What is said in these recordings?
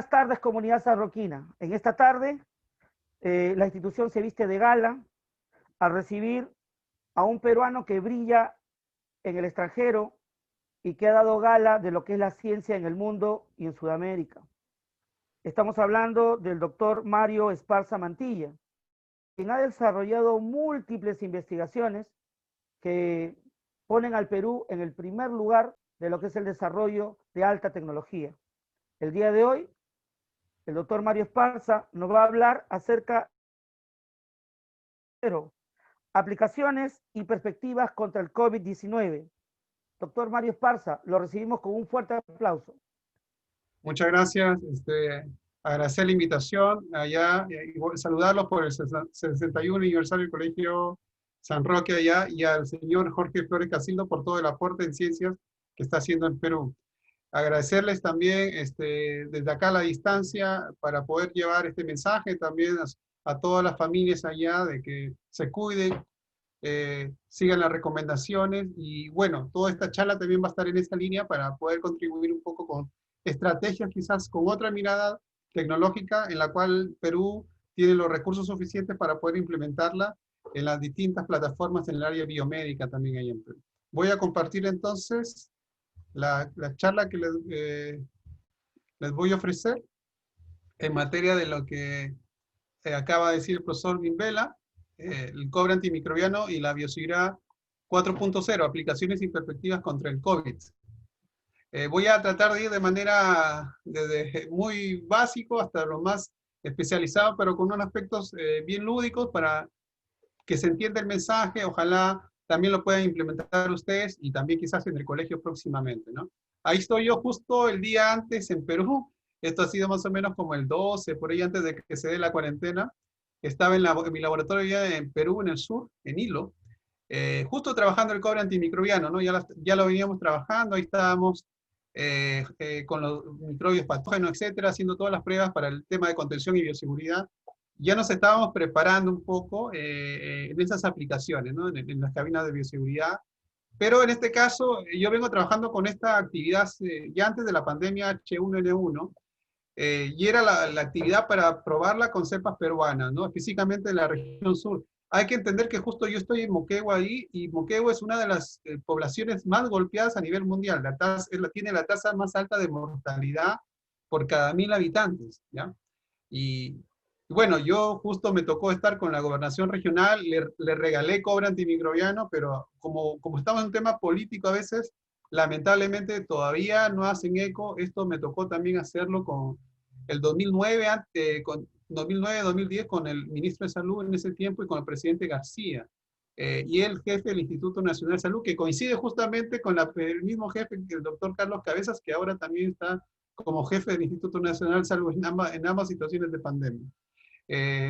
Buenas tardes, comunidad sanroquina. En esta tarde, la institución se viste de gala al recibir a un peruano que brilla en el extranjero y que ha dado gala de lo que es la ciencia en el mundo y en Sudamérica. Estamos hablando del doctor Mario Esparza Mantilla, quien ha desarrollado múltiples investigaciones que ponen al Perú en el primer lugar de lo que es el desarrollo de alta tecnología. El día de hoy, el doctor Mario Esparza nos va a hablar acerca de aplicaciones y perspectivas contra el COVID-19. Doctor Mario Esparza, lo recibimos con un fuerte aplauso. Muchas gracias. Agradecer la invitación allá, saludarlos por el 61 aniversario del Colegio San Roque allá y al señor Jorge Flores Casildo por todo el aporte en ciencias que está haciendo en Perú. Agradecerles también desde acá a la distancia para poder llevar este mensaje también a todas las familias allá de que se cuiden, sigan las recomendaciones y bueno, toda esta charla también va a estar en esta línea para poder contribuir un poco con estrategias quizás con otra mirada tecnológica en la cual Perú tiene los recursos suficientes para poder implementarla en las distintas plataformas en el área biomédica también ahí en Perú. Voy a compartir entonces la charla que les voy a ofrecer en materia de lo que acaba de decir el profesor Vimbela, el cobre antimicrobiano y la bioseguridad 4.0, aplicaciones y perspectivas contra el COVID. Voy a tratar de ir de manera desde muy básico hasta lo más especializado, pero con unos aspectos bien lúdicos para que se entienda el mensaje. Ojalá también lo puedan implementar ustedes y también quizás en el colegio próximamente, ¿no? Ahí estoy yo justo el día antes en Perú. Esto ha sido más o menos como el 12, por ahí antes de que se dé la cuarentena. Estaba en mi laboratorio ya en Perú, en el sur, en Hilo, justo trabajando el cobre antimicrobiano, ¿no? Ya lo veníamos trabajando, ahí estábamos con los microbios patógenos, etcétera, haciendo todas las pruebas para el tema de contención y bioseguridad. Ya nos estábamos preparando un poco en esas aplicaciones, ¿no? En las cabinas de bioseguridad. Pero en este caso, yo vengo trabajando con esta actividad ya antes de la pandemia H1N1, y era la actividad para probarla con cepas peruanas, ¿no? Específicamente en la región sur. Hay que entender que justo yo estoy en Moquegua ahí, y Moquegua es una de las poblaciones más golpeadas a nivel mundial. Tiene la tasa más alta de mortalidad por cada 1000 habitantes, ¿ya? Y bueno, yo justo me tocó estar con la gobernación regional, le regalé cobre antimicrobiano, pero como estamos en un tema político a veces, lamentablemente todavía no hacen eco. Esto me tocó también hacerlo con el 2009, 2009-2010, con el ministro de Salud en ese tiempo y con el presidente García. Y el jefe del Instituto Nacional de Salud, que coincide justamente con el mismo jefe, el doctor Carlos Cabezas, que ahora también está como jefe del Instituto Nacional de Salud en ambas situaciones de pandemia.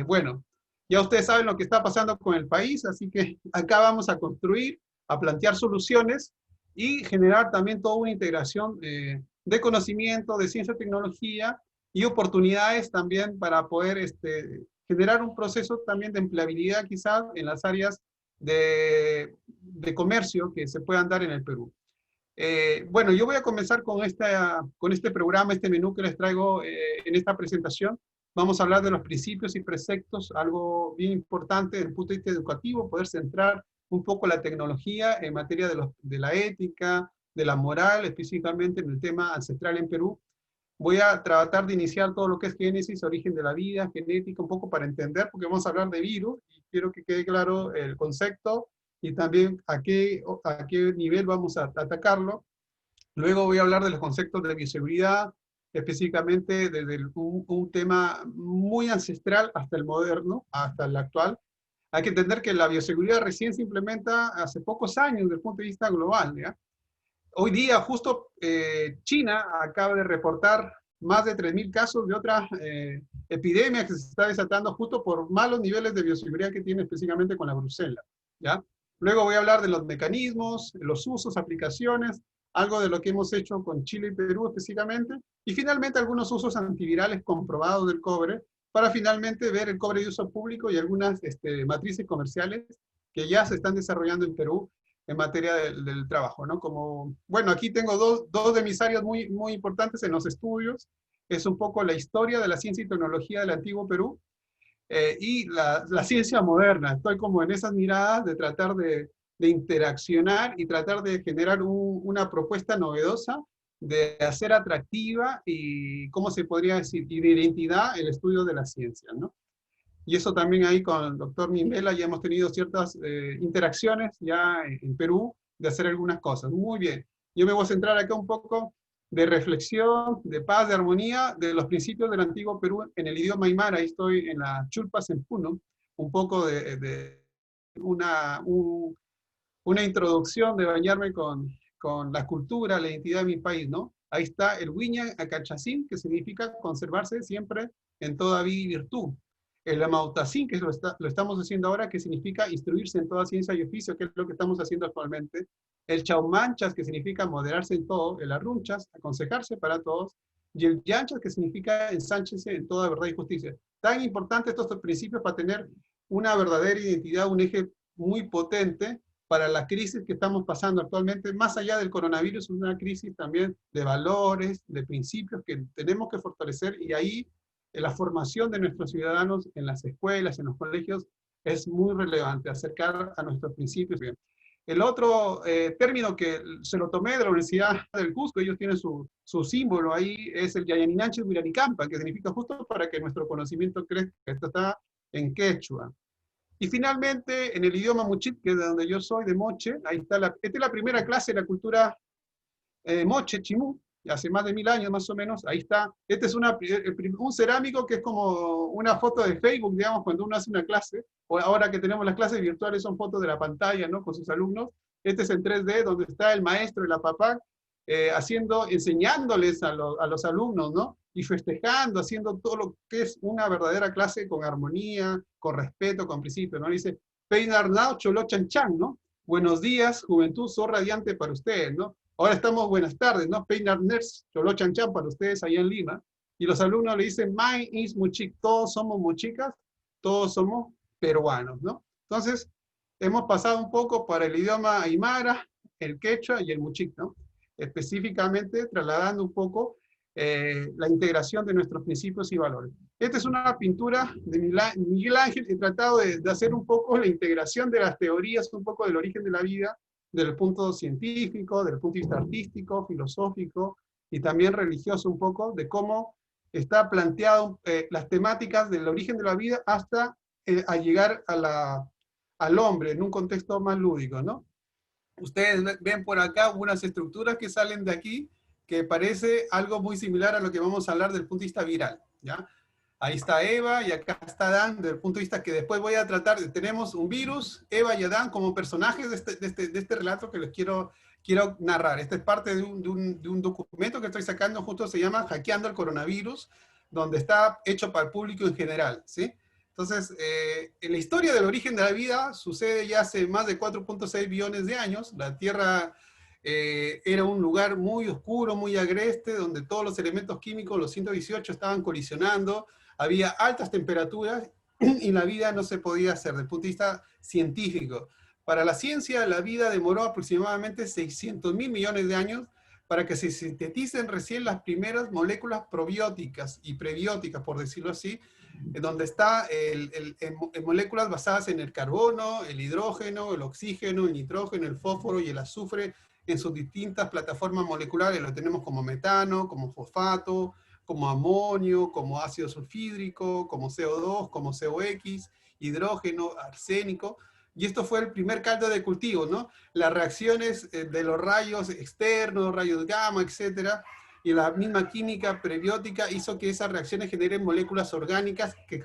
Bueno, ya ustedes saben lo que está pasando con el país, así que acá vamos a construir, a plantear soluciones y generar también toda una integración de conocimiento, de ciencia y tecnología y oportunidades también para poder generar un proceso también de empleabilidad quizás en las áreas de comercio que se puedan dar en el Perú. Bueno, yo voy a comenzar con este programa, este menú que les traigo en esta presentación. Vamos a hablar de los principios y preceptos, algo bien importante desde el punto de vista educativo, poder centrar un poco la tecnología en materia de la ética, de la moral, específicamente en el tema ancestral en Perú. Voy a tratar de iniciar todo lo que es génesis, origen de la vida, genética, un poco para entender, porque vamos a hablar de virus, y quiero que quede claro el concepto, y también a qué nivel vamos a atacarlo. Luego voy a hablar de los conceptos de bioseguridad, específicamente desde un tema muy ancestral hasta el moderno, hasta el actual. Hay que entender que la bioseguridad recién se implementa hace pocos años desde el punto de vista global, ¿ya? Hoy día justo China acaba de reportar más de 3000 casos de otra epidemia que se está desatando justo por malos niveles de bioseguridad que tiene específicamente con la brucela, ¿ya? Luego voy a hablar de los mecanismos, los usos, aplicaciones, algo de lo que hemos hecho con Chile y Perú específicamente, y finalmente algunos usos antivirales comprobados del cobre, para finalmente ver el cobre de uso público y algunas matrices comerciales que ya se están desarrollando en Perú en materia del trabajo, ¿no? Como, bueno, aquí tengo dos de mis áreas muy importantes en los estudios. es un poco la historia de la ciencia y tecnología del antiguo Perú, y la ciencia moderna. Estoy como en esas miradas de tratar de interaccionar y tratar de generar una propuesta novedosa, de hacer atractiva y, ¿cómo se podría decir?, y de identidad el estudio de la ciencia, ¿no? Y eso también ahí con el doctor Mimbela ya hemos tenido ciertas interacciones ya en Perú de hacer algunas cosas. Muy bien. Yo me voy a centrar acá un poco de reflexión, de paz, de armonía, de los principios del antiguo Perú en el idioma aymara. Ahí estoy en la Chulpas en Puno, un poco de una introducción de bañarme con la cultura, la identidad de mi país, ¿no? Ahí está el Huiñan Acachacín, que significa conservarse siempre en toda vida y virtud. El Amautacín, que lo estamos haciendo ahora, que significa instruirse en toda ciencia y oficio, que es lo que estamos haciendo actualmente. El Chaumanchas, que significa moderarse en todo. El Arrunchas, aconsejarse para todos. Y el Yanchas, que significa ensánchense en toda verdad y justicia. Tan importantes estos principios para tener una verdadera identidad, un eje muy potente para la crisis que estamos pasando actualmente, más allá del coronavirus, una crisis también de valores, de principios que tenemos que fortalecer, y ahí la formación de nuestros ciudadanos en las escuelas, en los colegios, es muy relevante, acercar a nuestros principios. El otro término que se lo tomé de la Universidad del Cusco, ellos tienen su símbolo ahí, es el Yayaninanche Huiranicampa, que significa justo para que nuestro conocimiento crezca. Esto está en quechua. Y finalmente, en el idioma Muchit, que es de donde yo soy, de Moche, ahí está esta es la primera clase de la cultura Moche, Chimú, hace más de 1000 años más o menos. Ahí está. Este es un cerámico que es como una foto de Facebook, digamos, cuando uno hace una clase, o ahora que tenemos las clases virtuales son fotos de la pantalla, ¿no?, con sus alumnos. Este es en 3D, donde está el maestro y la papá, enseñándoles a los alumnos, ¿no?, y festejando, haciendo todo lo que es una verdadera clase con armonía, con respeto, con principio, ¿no? Dice, Peinarnao Cholo Chan Chan, ¿no? Buenos días, juventud, sol radiante para ustedes, ¿no? Ahora estamos buenas tardes, ¿no? Peinarners Cholo Chan Chan para ustedes allá en Lima. Y los alumnos le dicen, Mai is Muchic, todos somos muchicas, todos somos peruanos, ¿no? Entonces, hemos pasado un poco para el idioma aymara, el quechua y el muchic, ¿no? Específicamente trasladando un poco la integración de nuestros principios y valores. Esta es una pintura de Miguel Ángel. He tratado de hacer un poco la integración de las teorías, un poco del origen de la vida, desde el punto científico, desde el punto de vista artístico, filosófico, y también religioso un poco, de cómo está planteado las temáticas del origen de la vida hasta a llegar al hombre en un contexto más lúdico, ¿no? Ustedes ven por acá unas estructuras que salen de aquí, que parece algo muy similar a lo que vamos a hablar del punto de vista viral, ¿ya? Ahí está Eva y acá está Adán, desde el punto de vista que después voy a tratar. Tenemos un virus, Eva y Adán como personajes de este relato que les quiero narrar. Esta es parte de un documento que estoy sacando, justo se llama Hackeando el Coronavirus, donde está hecho para el público en general, ¿sí? Entonces, en la historia del origen de la vida sucede ya hace más de 4.6 billones de años. La Tierra era un lugar muy oscuro, muy agreste, donde todos los elementos químicos, los 118, estaban colisionando, había altas temperaturas y la vida no se podía hacer desde el punto de vista científico. Para la ciencia, la vida demoró aproximadamente 600.000 millones de años para que se sinteticen recién las primeras moléculas probióticas y prebióticas, por decirlo así, donde está en moléculas basadas en el carbono, el hidrógeno, el oxígeno, el nitrógeno, el fósforo y el azufre en sus distintas plataformas moleculares. Lo tenemos como metano, como fosfato, como amonio, como ácido sulfídrico, como CO2, como COX, hidrógeno, arsénico. Y esto fue el primer caldo de cultivo, ¿no? Las reacciones de los rayos externos, rayos gamma, etcétera, y la misma química prebiótica hizo que esas reacciones generen moléculas orgánicas que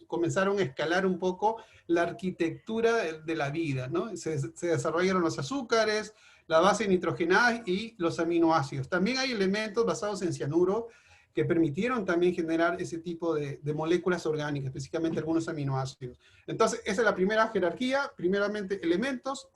comenzaron a escalar un poco la arquitectura de la vida, ¿no? Se desarrollaron los azúcares, la base nitrogenada y los aminoácidos. También hay elementos basados en cianuro que permitieron también generar ese tipo de moléculas orgánicas, específicamente algunos aminoácidos. Entonces, esa es la primera jerarquía: primeramente elementos,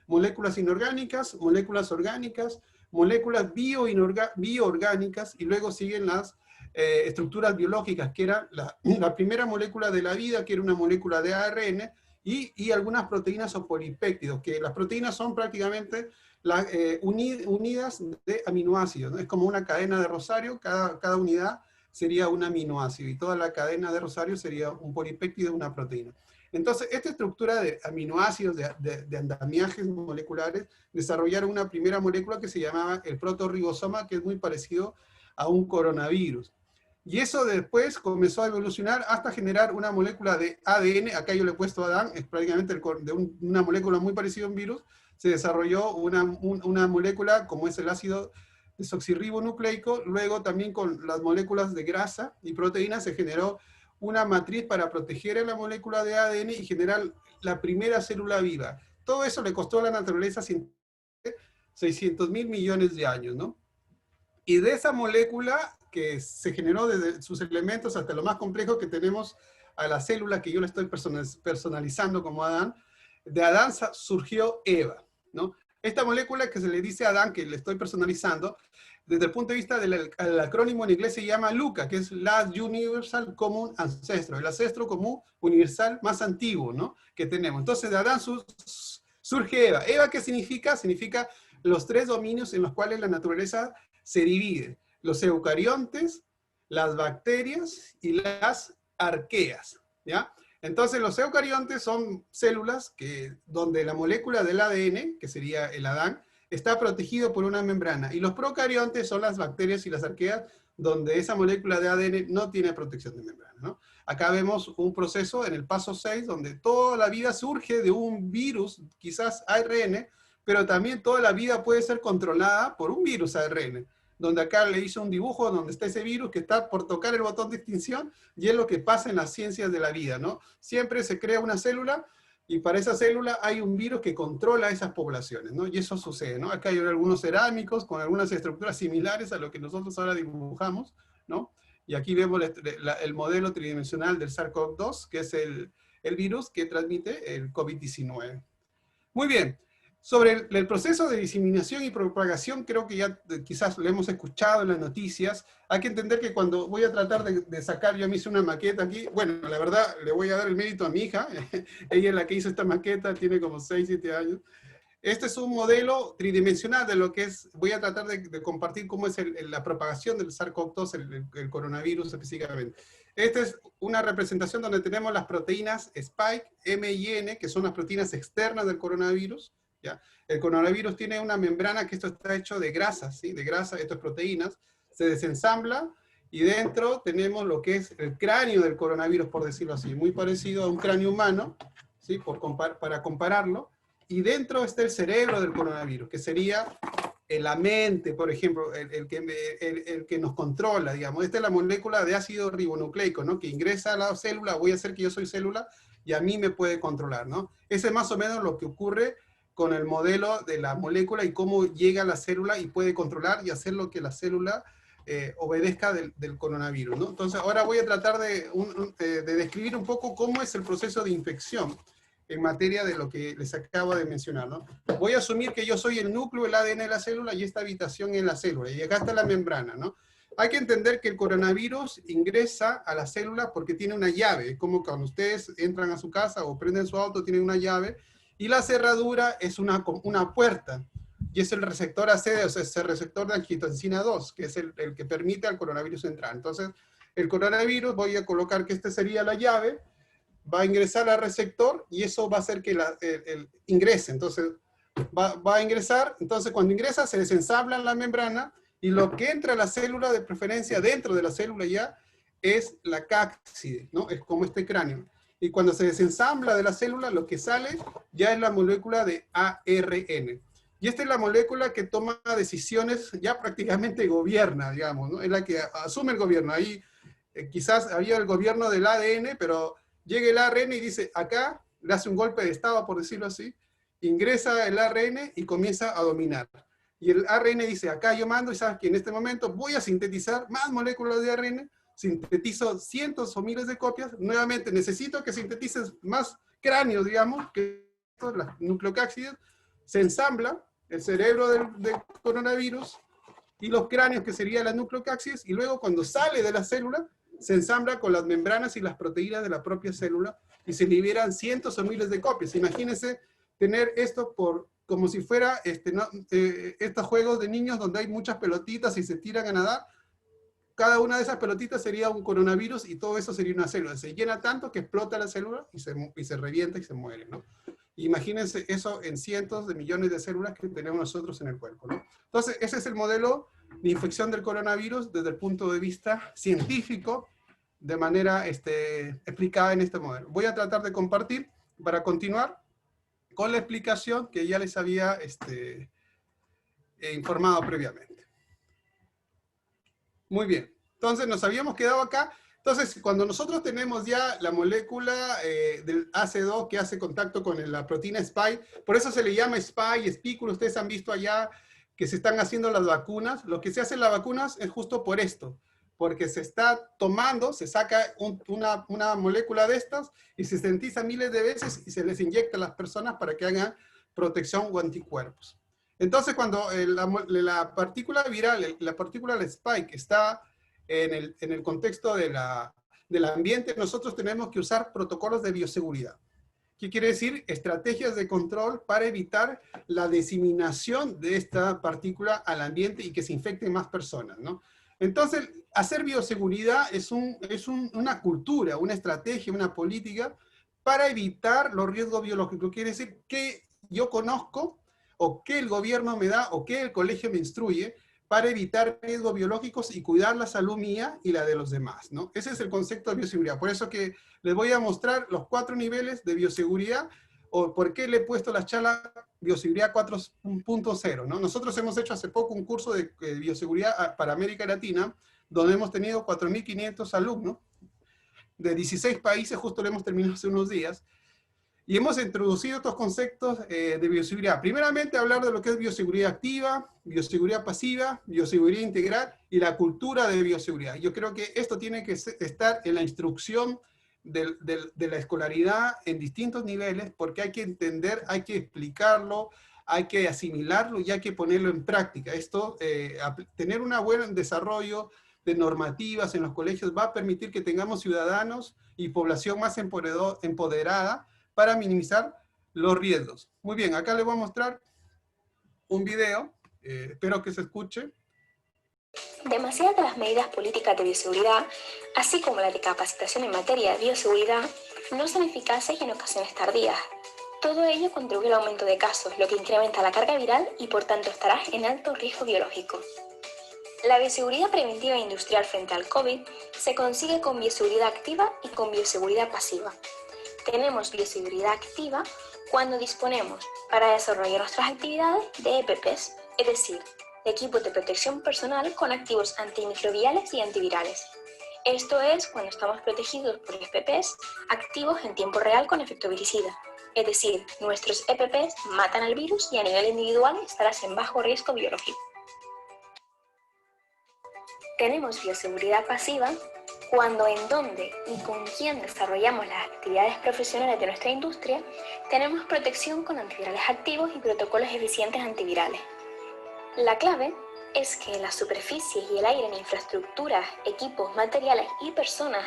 moléculas inorgánicas, moléculas orgánicas, moléculas bioorgánicas, y luego siguen las estructuras biológicas, que era la primera molécula de la vida, que era una molécula de ARN, y algunas proteínas o polipéptidos, que las proteínas son prácticamente unidas de aminoácidos, ¿no? Es como una cadena de rosario, cada unidad sería un aminoácido, y toda la cadena de Rosario sería un polipéptido de una proteína. Entonces, esta estructura de aminoácidos, de andamiajes moleculares, desarrollaron una primera molécula que se llamaba el protorribosoma, que es muy parecido a un coronavirus. Y eso después comenzó a evolucionar hasta generar una molécula de ADN. Acá yo le he puesto Adán, es prácticamente una molécula muy parecida a un virus. Se desarrolló una molécula como es el ácido desoxirribonucleico. Luego también con las moléculas de grasa y proteínas se generó una matriz para proteger a la molécula de ADN y generar la primera célula viva. Todo eso le costó a la naturaleza 600.000 millones de años, ¿no? Y de esa molécula que se generó desde sus elementos hasta lo más complejo que tenemos a la célula, que yo le estoy personalizando como Adán, de Adán surgió Eva, ¿no? Esta molécula que se le dice a Adán, que le estoy personalizando, desde el punto de vista del acrónimo en inglés se llama LUCA, que es Last Universal Common Ancestor, el ancestro común universal más antiguo, ¿no?, que tenemos. Entonces de Adán surge Eva. ¿Eva qué significa? Significa los tres dominios en los cuales la naturaleza se divide: los eucariontes, las bacterias y las arqueas, ¿ya? Entonces los eucariontes son células donde la molécula del ADN, que sería el Adán, está protegido por una membrana. Y los procariontes son las bacterias y las arqueas, donde esa molécula de ADN no tiene protección de membrana, ¿no? Acá vemos un proceso en el paso 6, donde toda la vida surge de un virus, quizás ARN, pero también toda la vida puede ser controlada por un virus ARN, donde acá le hice un dibujo donde está ese virus que está por tocar el botón de extinción, y es lo que pasa en las ciencias de la vida, ¿no? Siempre se crea una célula, y para esa célula hay un virus que controla esas poblaciones, ¿no? Y eso sucede, ¿no? Acá hay algunos cerámicos con algunas estructuras similares a lo que nosotros ahora dibujamos, ¿no? Y aquí vemos el modelo tridimensional del SARS-CoV-2, que es el virus que transmite el COVID-19. Muy bien. Sobre el proceso de diseminación y propagación, creo que ya quizás lo hemos escuchado en las noticias. Hay que entender que cuando voy a tratar de sacar, yo me hice una maqueta aquí, bueno, la verdad, le voy a dar el mérito a mi hija. Ella es la que hizo esta maqueta, tiene como 6, 7 años. Este es un modelo tridimensional de lo que es, voy a tratar de compartir cómo es la propagación del SARS-CoV-2, el coronavirus específicamente. Esta es una representación donde tenemos las proteínas Spike, M y N, que son las proteínas externas del coronavirus. ¿Ya? El coronavirus tiene una membrana que esto está hecho de grasa, ¿sí? De grasa, esto es proteínas, se desensambla y dentro tenemos lo que es el cráneo del coronavirus, por decirlo así, muy parecido a un cráneo humano, ¿sí? Para compararlo, y dentro está el cerebro del coronavirus, que sería la mente, por ejemplo, el que nos controla, digamos. Esta es la molécula de ácido ribonucleico, ¿no? Que ingresa a la célula, voy a hacer que yo soy célula, y a mí me puede controlar, ¿no? Ese es más o menos lo que ocurre con el modelo de la molécula y cómo llega a la célula y puede controlar y hacer lo que la célula obedezca del coronavirus, ¿no? Entonces ahora voy a tratar de describir un poco cómo es el proceso de infección en materia de lo que les acabo de mencionar, ¿no? Voy a asumir que yo soy el núcleo, el ADN de la célula, y esta habitación es la célula, y acá está la membrana, ¿no? Hay que entender que el coronavirus ingresa a la célula porque tiene una llave. Es como cuando ustedes entran a su casa o prenden su auto, tienen una llave, y la cerradura es una puerta, y es el receptor ACD, o sea, es el receptor de angiotensina 2, que es el que permite al coronavirus entrar. Entonces, el coronavirus, voy a colocar que esta sería la llave, va a ingresar al receptor, y eso va a hacer que ingrese. Entonces, va a ingresar, entonces cuando ingresa se desensambla en la membrana, y lo que entra a la célula, de preferencia dentro de la célula ya, es la cápside, ¿no? Es como este cráneo. Y cuando se desensambla de la célula, lo que sale ya es la molécula de ARN. Y esta es la molécula que toma decisiones, ya prácticamente gobierna, digamos, ¿no? Es la que asume el gobierno. Ahí quizás había el gobierno del ADN, pero llega el ARN y dice, acá le hace un golpe de estado, por decirlo así, ingresa el ARN y comienza a dominar. Y el ARN dice, acá yo mando, y sabes que en este momento voy a sintetizar más moléculas de ARN, sintetizo cientos o miles de copias, nuevamente necesito que sintetices más cráneos, digamos, que las nucleocápsides, se ensambla el cerebro del coronavirus y los cráneos, que serían las nucleocápsides, y luego cuando sale de la célula, se ensambla con las membranas y las proteínas de la propia célula, y se liberan cientos o miles de copias. Imagínense tener esto como si fuera estos juegos de niños donde hay muchas pelotitas y se tiran a nadar. cada una de esas pelotitas sería un coronavirus y todo eso sería una célula. Se llena tanto que explota la célula y se revienta y se muere, ¿no? Imagínense eso en cientos de millones de células que tenemos nosotros en el cuerpo, ¿no? Entonces, ese es el modelo de infección del coronavirus desde el punto de vista científico, de manera explicada en este modelo. Voy a tratar de compartir para continuar con la explicación que ya les había informado previamente. Muy bien, entonces nos habíamos quedado acá. Entonces, cuando nosotros tenemos ya la molécula del AC2 que hace contacto con la proteína spike, por eso se le llama spike, espículo, ustedes han visto allá que se están haciendo las vacunas. Lo que se hace en las vacunas es justo por esto, porque se está tomando, se saca una molécula de estas y se sintetiza miles de veces y se les inyecta a las personas para que hagan protección o anticuerpos. Entonces, cuando la partícula viral, la partícula del spike está en el contexto del ambiente, nosotros tenemos que usar protocolos de bioseguridad. ¿Qué quiere decir? Estrategias de control para evitar la diseminación de esta partícula al ambiente y que se infecten más personas, ¿no? Entonces, hacer bioseguridad es una cultura, una estrategia, una política para evitar los riesgos biológicos. Quiere decir que yo conozco, o que el gobierno me da, o que el colegio me instruye, para evitar riesgos biológicos y cuidar la salud mía y la de los demás, ¿no? Ese es el concepto de bioseguridad. Por eso que les voy a mostrar los 4 niveles de bioseguridad, o por qué le he puesto la charla Bioseguridad 4.0, ¿no? Nosotros hemos hecho hace poco un curso de bioseguridad para América Latina, donde hemos tenido 4.500 alumnos de 16 países, justo lo hemos terminado hace unos días, y hemos introducido estos conceptos de bioseguridad. Primeramente, hablar de lo que es bioseguridad activa, bioseguridad pasiva, bioseguridad integral y la cultura de bioseguridad. Yo creo que esto tiene que estar en la instrucción de la escolaridad en distintos niveles, porque hay que entender, hay que explicarlo, hay que asimilarlo y hay que ponerlo en práctica. Esto, tener un buen desarrollo de normativas en los colegios va a permitir que tengamos ciudadanos y población más empoderada, para minimizar los riesgos. Muy bien, acá les voy a mostrar un video, espero que se escuche. Demasiadas de las medidas políticas de bioseguridad, así como la de capacitación en materia de bioseguridad, no son eficaces y en ocasiones tardías. Todo ello contribuye al aumento de casos, lo que incrementa la carga viral y por tanto estará en alto riesgo biológico. La bioseguridad preventiva e industrial frente al COVID se consigue con bioseguridad activa y con bioseguridad pasiva. Tenemos bioseguridad activa cuando disponemos para desarrollar nuestras actividades de EPPs, es decir, de equipos de protección personal con activos antimicrobiales y antivirales. Esto es cuando estamos protegidos por EPPs activos en tiempo real con efecto viricida, es decir, nuestros EPPs matan al virus y a nivel individual estarás en bajo riesgo biológico. Tenemos bioseguridad pasiva cuando, en dónde y con quién desarrollamos las actividades profesionales de nuestra industria, tenemos protección con antivirales activos y protocolos eficientes antivirales. La clave es que las superficies y el aire en infraestructuras, equipos, materiales y personas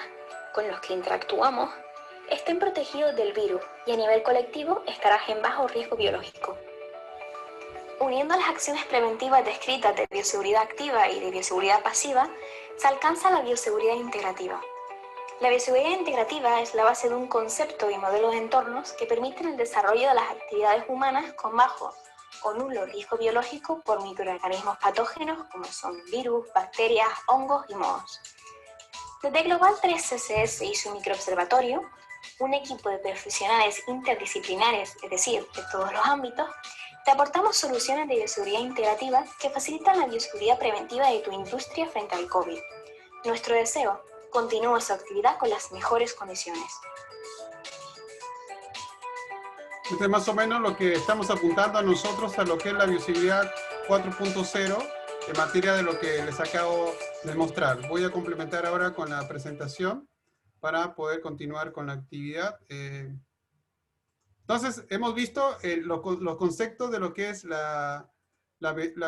con los que interactuamos estén protegidos del virus y a nivel colectivo estarás en bajo riesgo biológico. Uniendo las acciones preventivas descritas de bioseguridad activa y de bioseguridad pasiva, se alcanza la bioseguridad integrativa. La bioseguridad integrativa es la base de un concepto y modelo de entornos que permiten el desarrollo de las actividades humanas con bajo o nulo riesgo biológico por microorganismos patógenos como son virus, bacterias, hongos y mohos. Desde Global 3 CCS y su microobservatorio, un equipo de profesionales interdisciplinares, es decir, de todos los ámbitos, te aportamos soluciones de bioseguridad integrativa que facilitan la bioseguridad preventiva de tu industria frente al COVID. Nuestro deseo, continúa su actividad con las mejores condiciones. Este es más o menos lo que estamos apuntando a nosotros a lo que es la bioseguridad 4.0 en materia de lo que les acabo de mostrar. Voy a complementar ahora con la presentación para poder continuar con la actividad. Entonces, hemos visto los conceptos de lo que es la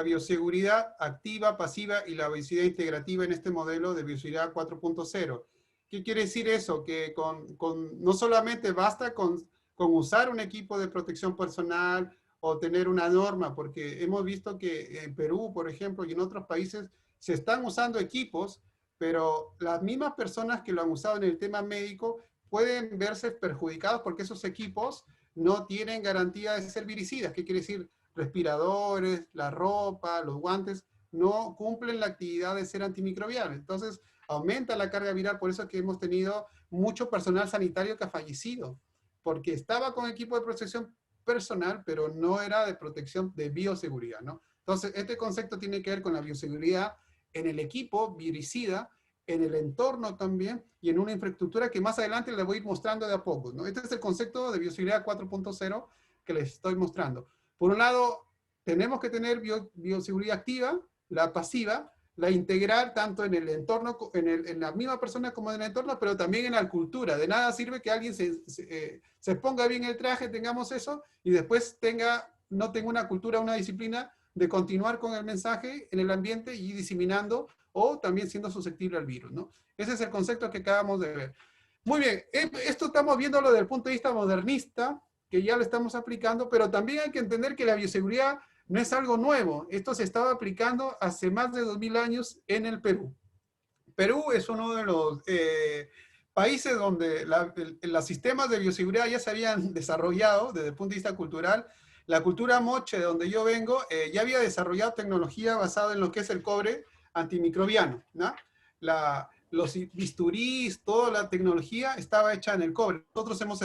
bioseguridad activa, pasiva y la bioseguridad integrativa en este modelo de bioseguridad 4.0. ¿Qué quiere decir eso? Que no solamente basta con usar un equipo de protección personal o tener una norma, porque hemos visto que en Perú, por ejemplo, y en otros países se están usando equipos pero las mismas personas que lo han usado en el tema médico pueden verse perjudicados porque esos equipos no tienen garantía de ser viricidas. ¿Qué quiere decir? Respiradores, la ropa, los guantes, no cumplen la actividad de ser antimicrobianos. Entonces, aumenta la carga viral, por eso es que hemos tenido mucho personal sanitario que ha fallecido, porque estaba con equipo de protección personal, pero no era de protección de bioseguridad, ¿no? Entonces, este concepto tiene que ver con la bioseguridad en el equipo viricida, en el entorno también, y en una infraestructura que más adelante les voy a ir mostrando de a poco, ¿no? Este es el concepto de bioseguridad 4.0 que les estoy mostrando. Por un lado, tenemos que tener bioseguridad activa, la pasiva, la integrar tanto en el entorno, en la misma persona como en el entorno, pero también en la cultura. De nada sirve que alguien se ponga bien el traje, tengamos eso, y después no tenga una cultura, una disciplina de continuar con el mensaje en el ambiente y diseminando, o también siendo susceptible al virus, ¿no? Ese es el concepto que acabamos de ver. Muy bien, esto estamos viéndolo desde el punto de vista modernista, que ya lo estamos aplicando, pero también hay que entender que la bioseguridad no es algo nuevo. Esto se estaba aplicando hace más de 2000 años en el Perú. Perú es uno de los países donde los sistemas de bioseguridad ya se habían desarrollado desde el punto de vista cultural. La cultura moche, de donde yo vengo, ya había desarrollado tecnología basada en lo que es el cobre antimicrobiano, ¿no? Los bisturís, toda la tecnología estaba hecha en el cobre. Nosotros hemos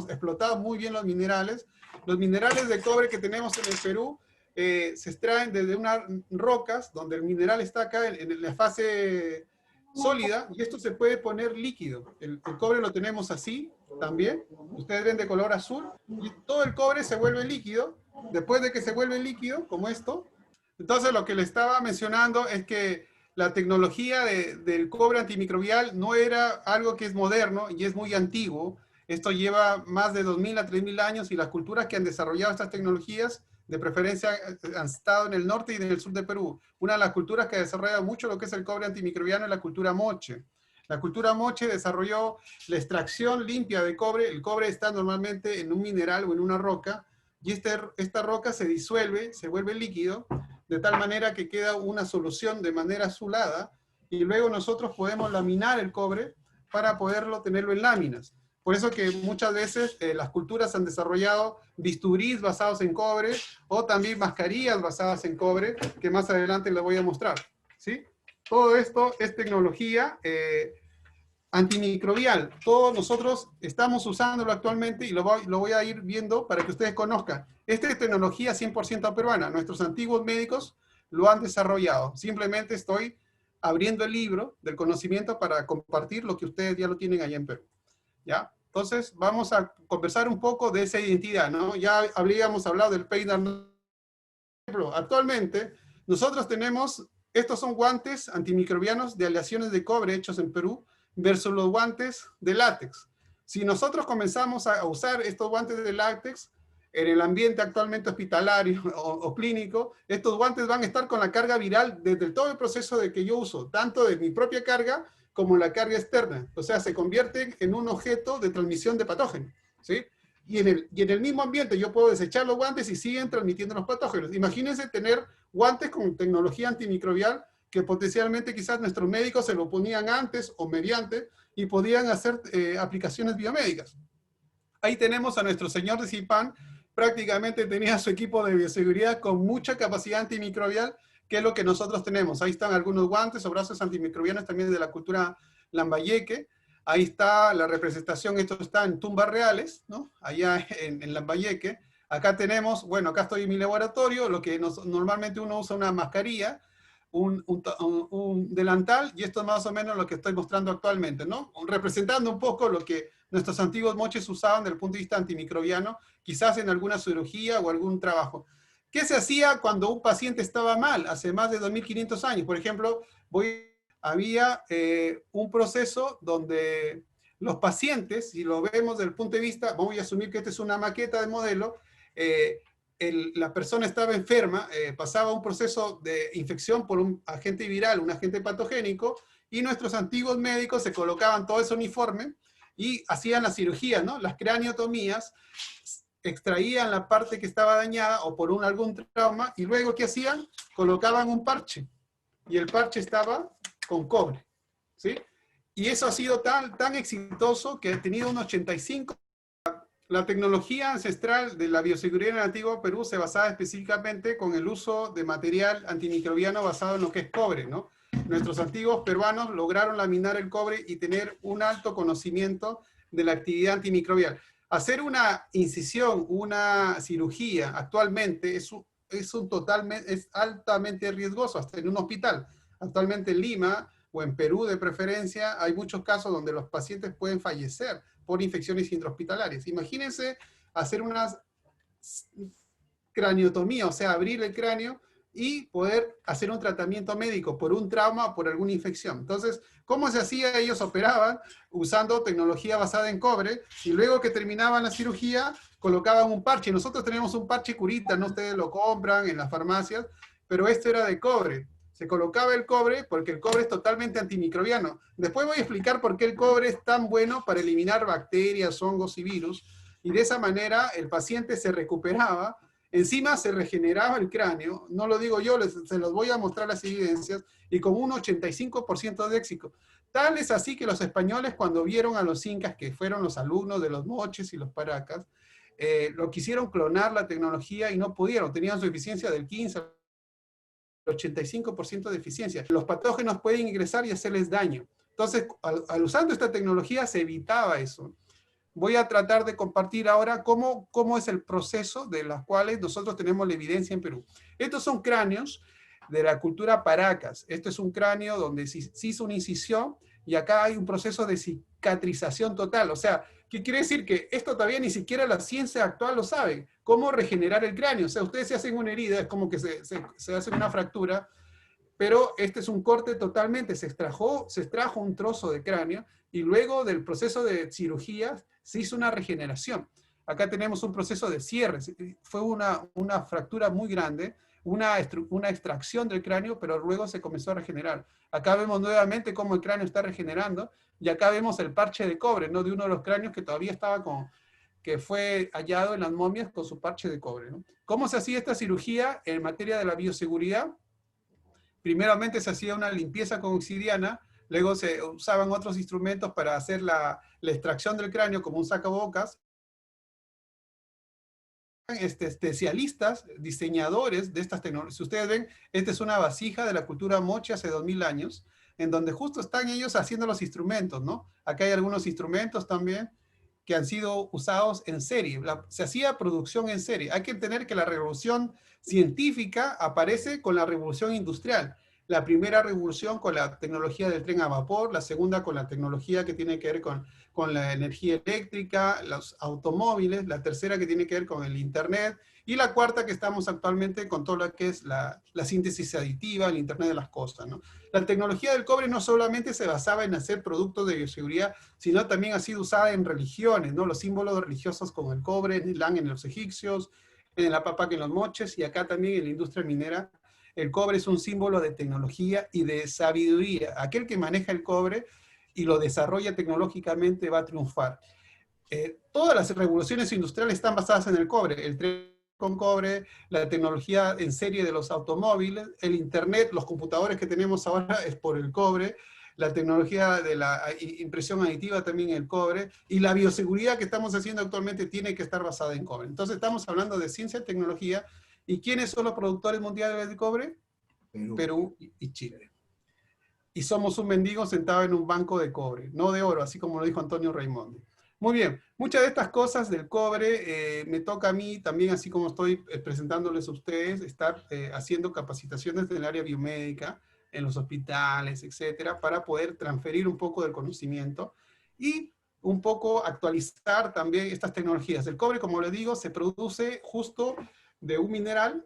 explotado muy bien los minerales. Los minerales de cobre que tenemos en el Perú se extraen desde unas rocas donde el mineral está acá en la fase sólida, y esto se puede poner líquido. El cobre lo tenemos así también. Ustedes ven de color azul, y todo el cobre se vuelve líquido. Después de que se vuelve líquido, como esto, entonces lo que le estaba mencionando es que la tecnología del cobre antimicrobial no era algo que es moderno y es muy antiguo. Esto lleva más de 2000 a 3000 años, y las culturas que han desarrollado estas tecnologías, de preferencia, han estado en el norte y en el sur de Perú. Una de las culturas que ha desarrollado mucho lo que es el cobre antimicrobiano es la cultura moche. La cultura moche desarrolló la extracción limpia de cobre. El cobre está normalmente en un mineral o en una roca, y esta roca se disuelve, se vuelve líquido, de tal manera que queda una solución de manera azulada, y luego nosotros podemos laminar el cobre para poderlo tenerlo en láminas. Por eso que muchas veces las culturas han desarrollado bisturís basados en cobre, o también mascarillas basadas en cobre, que más adelante les voy a mostrar, ¿sí? Todo esto es tecnología antimicrobial. Todos nosotros estamos usándolo actualmente, y lo voy a ir viendo para que ustedes conozcan. Esta es tecnología 100% peruana. Nuestros antiguos médicos lo han desarrollado. Simplemente estoy abriendo el libro del conocimiento para compartir lo que ustedes ya lo tienen allá en Perú, ¿ya? Entonces, vamos a conversar un poco de esa identidad, ¿no? Ya habíamos hablado del Peidar. Actualmente, nosotros tenemos, estos son guantes antimicrobianos de aleaciones de cobre hechos en Perú, versus los guantes de látex. Si nosotros comenzamos a usar estos guantes de látex en el ambiente actualmente hospitalario o clínico, estos guantes van a estar con la carga viral desde todo el proceso de que yo uso, tanto de mi propia carga como la carga externa. O sea, se convierten en un objeto de transmisión de patógenos, ¿sí? Y en el mismo ambiente yo puedo desechar los guantes y siguen transmitiendo los patógenos. Imagínense tener guantes con tecnología antimicrobial que potencialmente quizás nuestros médicos se lo ponían antes o mediante, y podían hacer aplicaciones biomédicas. Ahí tenemos a nuestro señor de Zipán, prácticamente tenía su equipo de bioseguridad con mucha capacidad antimicrobial, que es lo que nosotros tenemos. Ahí están algunos guantes o brazos antimicrobianos también de la cultura Lambayeque. Ahí está la representación, esto está en tumbas reales, ¿no? Allá en Lambayeque. Acá tenemos, bueno, acá estoy en mi laboratorio, lo que normalmente uno usa una mascarilla, un delantal, y esto es más o menos lo que estoy mostrando actualmente, ¿no? Representando un poco lo que nuestros antiguos moches usaban desde el punto de vista antimicrobiano, quizás en alguna cirugía o algún trabajo. ¿Qué se hacía cuando un paciente estaba mal? Hace más de 2500 años, por ejemplo, había un proceso donde los pacientes, si lo vemos desde el punto de vista, vamos a asumir que esta es una maqueta de modelo, la persona estaba enferma, pasaba un proceso de infección por un agente viral, un agente patogénico, y nuestros antiguos médicos se colocaban todo ese uniforme y hacían la cirugía, ¿no? Las craniotomías, extraían la parte que estaba dañada o por algún trauma, y luego ¿qué hacían? Colocaban un parche. y el parche estaba con cobre, ¿sí? Y eso ha sido tan exitoso que ha tenido un 85%. La tecnología ancestral de la bioseguridad en el antiguo Perú se basaba específicamente con el uso de material antimicrobiano basado en lo que es cobre, ¿no? Nuestros antiguos peruanos lograron laminar el cobre y tener un alto conocimiento de la actividad antimicrobial. Hacer una incisión, una cirugía actualmente es altamente riesgoso, hasta en un hospital. Actualmente en Lima o en Perú de preferencia, hay muchos casos donde los pacientes pueden fallecer por infecciones intrahospitalarias. Imagínense hacer una craniotomía, o sea, abrir el cráneo y poder hacer un tratamiento médico por un trauma o por alguna infección. Entonces, ¿cómo se hacía? Ellos operaban usando tecnología basada en cobre y luego que terminaban la cirugía, colocaban un parche. Nosotros tenemos un parche curita, ¿no? Ustedes lo compran en las farmacias, pero esto era de cobre. Se colocaba el cobre porque el cobre es totalmente antimicrobiano. Después voy a explicar por qué el cobre es tan bueno para eliminar bacterias, hongos y virus, y de esa manera el paciente se recuperaba. Encima se regeneraba el cráneo, no lo digo yo, se los voy a mostrar las evidencias, y con un 85% de éxito. Tal es así que los españoles, cuando vieron a los incas, que fueron los alumnos de los moches y los paracas, lo quisieron clonar la tecnología y no pudieron, tenían su eficiencia del 15 al 85% de eficiencia. Los patógenos pueden ingresar y hacerles daño. Entonces, al usando esta tecnología se evitaba eso. Voy a tratar de compartir ahora cómo es el proceso de los cuales nosotros tenemos la evidencia en Perú. Estos son cráneos de la cultura Paracas. Este es un cráneo donde se hizo una incisión y acá hay un proceso de cicatrización total. O sea, ¿qué quiere decir? Que esto todavía ni siquiera la ciencia actual lo sabe. ¿Cómo regenerar el cráneo? O sea, ustedes se hacen una herida, es como que se hace una fractura, pero este es un corte totalmente, se extrajo un trozo de cráneo y luego del proceso de cirugías se hizo una regeneración. Acá tenemos un proceso de cierre, fue una fractura muy grande, una extracción del cráneo, pero luego se comenzó a regenerar. Acá vemos nuevamente cómo el cráneo está regenerando, y acá vemos el parche de cobre, ¿no? De uno de los cráneos que todavía estaba que fue hallado en las momias con su parche de cobre, ¿no? ¿Cómo se hacía esta cirugía en materia de la bioseguridad? Primeramente se hacía una limpieza con obsidiana, luego se usaban otros instrumentos para hacer la extracción del cráneo como un sacabocas. Especialistas, diseñadores de estas tecnologías. Si ustedes ven, esta es una vasija de la cultura moche hace 2000 años, en donde justo están ellos haciendo los instrumentos, ¿no? Acá hay algunos instrumentos también que han sido usados en serie. Se hacía producción en serie. Hay que entender que la revolución científica aparece con la revolución industrial. La primera revolución con la tecnología del tren a vapor, la segunda con la tecnología que tiene que ver con la energía eléctrica, los automóviles, la tercera que tiene que ver con el internet, y la cuarta que estamos actualmente con todo lo que es la síntesis aditiva, el internet de las cosas, ¿no? La tecnología del cobre no solamente se basaba en hacer productos de bioseguridad, sino también ha sido usada en religiones, ¿no? Los símbolos religiosos con el cobre, en el Lang en los egipcios, en el Apapac en los moches, y acá también en la industria minera. El cobre es un símbolo de tecnología y de sabiduría. Aquel que maneja el cobre y lo desarrolla tecnológicamente va a triunfar. Todas las revoluciones industriales están basadas en el cobre. El tren con cobre, la tecnología en serie de los automóviles, el internet, los computadores que tenemos ahora es por el cobre, la tecnología de la impresión aditiva también el cobre, y la bioseguridad que estamos haciendo actualmente tiene que estar basada en cobre. Entonces estamos hablando de ciencia y tecnología. ¿Y quiénes son los productores mundiales de cobre? Perú y Chile. Y somos un mendigo sentado en un banco de cobre, no de oro, así como lo dijo Antonio Raimondi. Muy bien, muchas de estas cosas del cobre me toca a mí también, así como estoy presentándoles a ustedes, estar haciendo capacitaciones en el área biomédica, en los hospitales, etcétera, para poder transferir un poco del conocimiento y un poco actualizar también estas tecnologías. El cobre, como les digo, se produce justo de un mineral.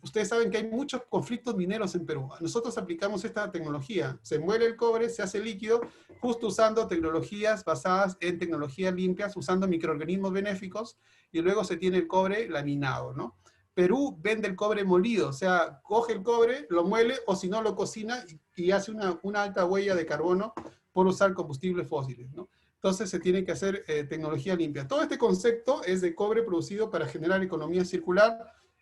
Ustedes saben que hay muchos conflictos mineros en Perú. Nosotros aplicamos esta tecnología. Se muele el cobre, se hace líquido, justo usando tecnologías basadas en tecnologías limpias, usando microorganismos benéficos, y luego se tiene el cobre laminado, ¿no? Perú vende el cobre molido, o sea, coge el cobre, lo muele, o si no lo cocina y hace una alta huella de carbono por usar combustibles fósiles, ¿no? Entonces se tiene que hacer tecnología limpia. Todo este concepto es de cobre producido para generar economía circular.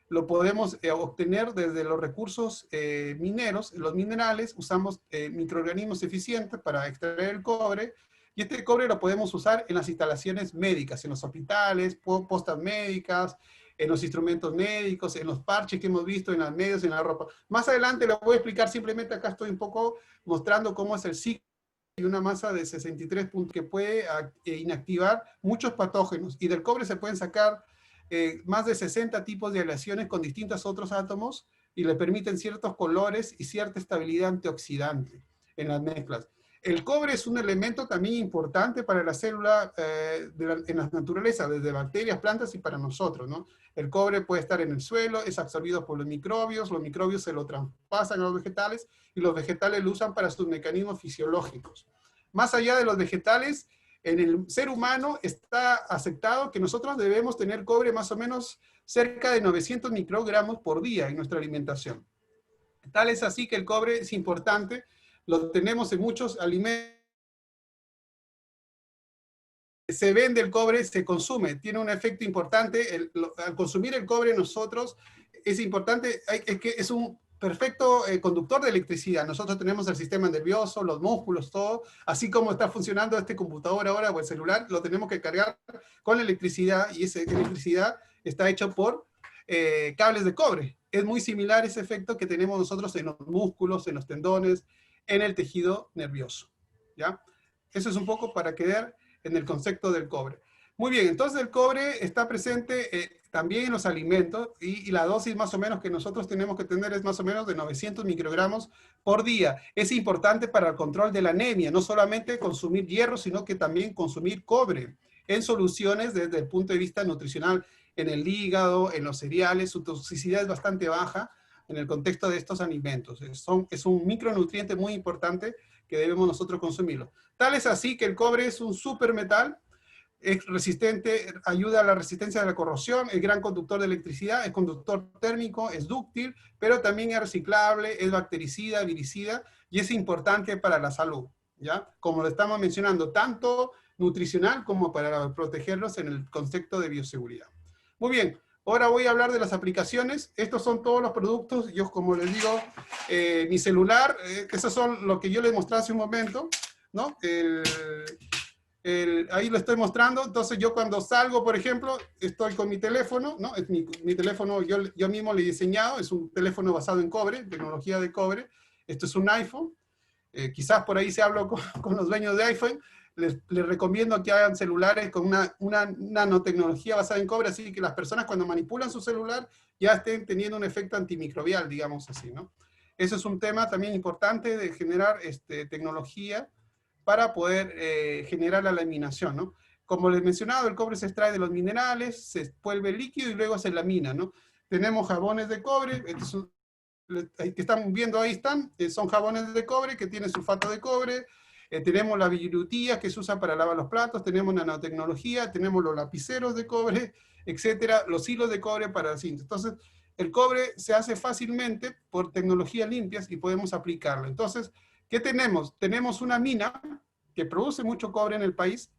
lo podemos obtener desde los recursos mineros, los minerales, usamos microorganismos eficientes para extraer el cobre, y este cobre lo podemos usar en las instalaciones médicas, en los hospitales, postas médicas, en los instrumentos médicos, en los parches que hemos visto, en las medias, en la ropa. Más adelante lo voy a explicar, simplemente acá estoy un poco mostrando cómo es el ciclo de una masa de 63 puntos que puede inactivar muchos patógenos, y del cobre se pueden sacar más de 60 tipos de aleaciones con distintos otros átomos, y le permiten ciertos colores y cierta estabilidad antioxidante en las mezclas. El cobre es un elemento también importante para la célula en la naturaleza, desde bacterias, plantas y para nosotros, ¿no? El cobre puede estar en el suelo, es absorbido por los microbios se lo traspasan a los vegetales, y los vegetales lo usan para sus mecanismos fisiológicos. Más allá de los vegetales, en el ser humano está aceptado que nosotros debemos tener cobre más o menos cerca de 900 microgramos por día en nuestra alimentación. Tal es así que el cobre es importante, lo tenemos en muchos alimentos. Se vende el cobre, se consume, tiene un efecto importante. Al consumir el cobre nosotros, es importante, es que es un perfecto conductor de electricidad. Nosotros tenemos el sistema nervioso, los músculos, todo, así como está funcionando este computador ahora o el celular, lo tenemos que cargar con electricidad, y esa electricidad está hecha por cables de cobre. Es muy similar ese efecto que tenemos nosotros en los músculos, en los tendones, en el tejido nervioso, ¿ya? Eso es un poco para quedar en el concepto del cobre. Muy bien, entonces el cobre está presente también en los alimentos, y la dosis más o menos que nosotros tenemos que tener es más o menos de 900 microgramos por día. Es importante para el control de la anemia, no solamente consumir hierro, sino que también consumir cobre en soluciones desde el punto de vista nutricional, en el hígado, en los cereales. Su toxicidad es bastante baja en el contexto de estos alimentos. Es un micronutriente muy importante que debemos nosotros consumirlo. Tal es así que el cobre es un supermetal, es resistente, ayuda a la resistencia de la corrosión, es gran conductor de electricidad, es conductor térmico, es dúctil, pero también es reciclable, es bactericida, viricida, y es importante para la salud, ¿ya? Como lo estamos mencionando, tanto nutricional como para protegerlos en el concepto de bioseguridad. Muy bien. Ahora voy a hablar de las aplicaciones. Estos son todos los productos. Yo, como les digo, mi celular, esos son lo que yo les mostré hace un momento, ¿no? Ahí lo estoy mostrando. Entonces yo cuando salgo, por ejemplo, estoy con mi teléfono, ¿no? Es mi teléfono, yo mismo lo he diseñado, es un teléfono basado en cobre, tecnología de cobre. Esto es un iPhone. Quizás por ahí se habla con los dueños de iPhone. Les recomiendo que hagan celulares con una nanotecnología basada en cobre, así que las personas cuando manipulan su celular ya estén teniendo un efecto antimicrobial, digamos así, ¿no? Eso es un tema también importante de generar tecnología para poder generar la laminación, ¿no? Como les he mencionado, el cobre se extrae de los minerales, se vuelve líquido y luego se lamina, ¿no? Tenemos jabones de cobre, que están viendo ahí están, son jabones de cobre que tienen sulfato de cobre. Tenemos la virutía que se usa para lavar los platos, tenemos nanotecnología, tenemos los lapiceros de cobre, etcétera, los hilos de cobre para la cinta. Entonces, el cobre se hace fácilmente por tecnologías limpias y podemos aplicarlo. Entonces, ¿qué tenemos? Tenemos una mina que produce mucho cobre en el país.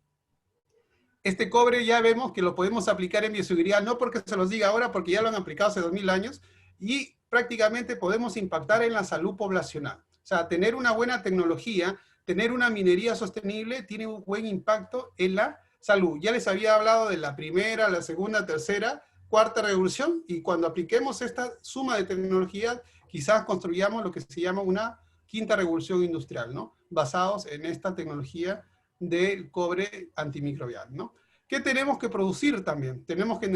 Este cobre ya vemos que lo podemos aplicar en bioseguridad, no porque se los diga ahora, porque ya lo han aplicado hace 2000 años, y prácticamente podemos impactar en la salud poblacional. O sea, tener una buena tecnología, tener una minería sostenible tiene un buen impacto en la salud. Ya les había hablado de la primera, la segunda, tercera, cuarta revolución, y cuando apliquemos esta suma de tecnologías, quizás construyamos lo que se llama una quinta revolución industrial, ¿no? Basados en esta tecnología del cobre antimicrobial, ¿no? ¿Qué tenemos que producir también? Tenemos que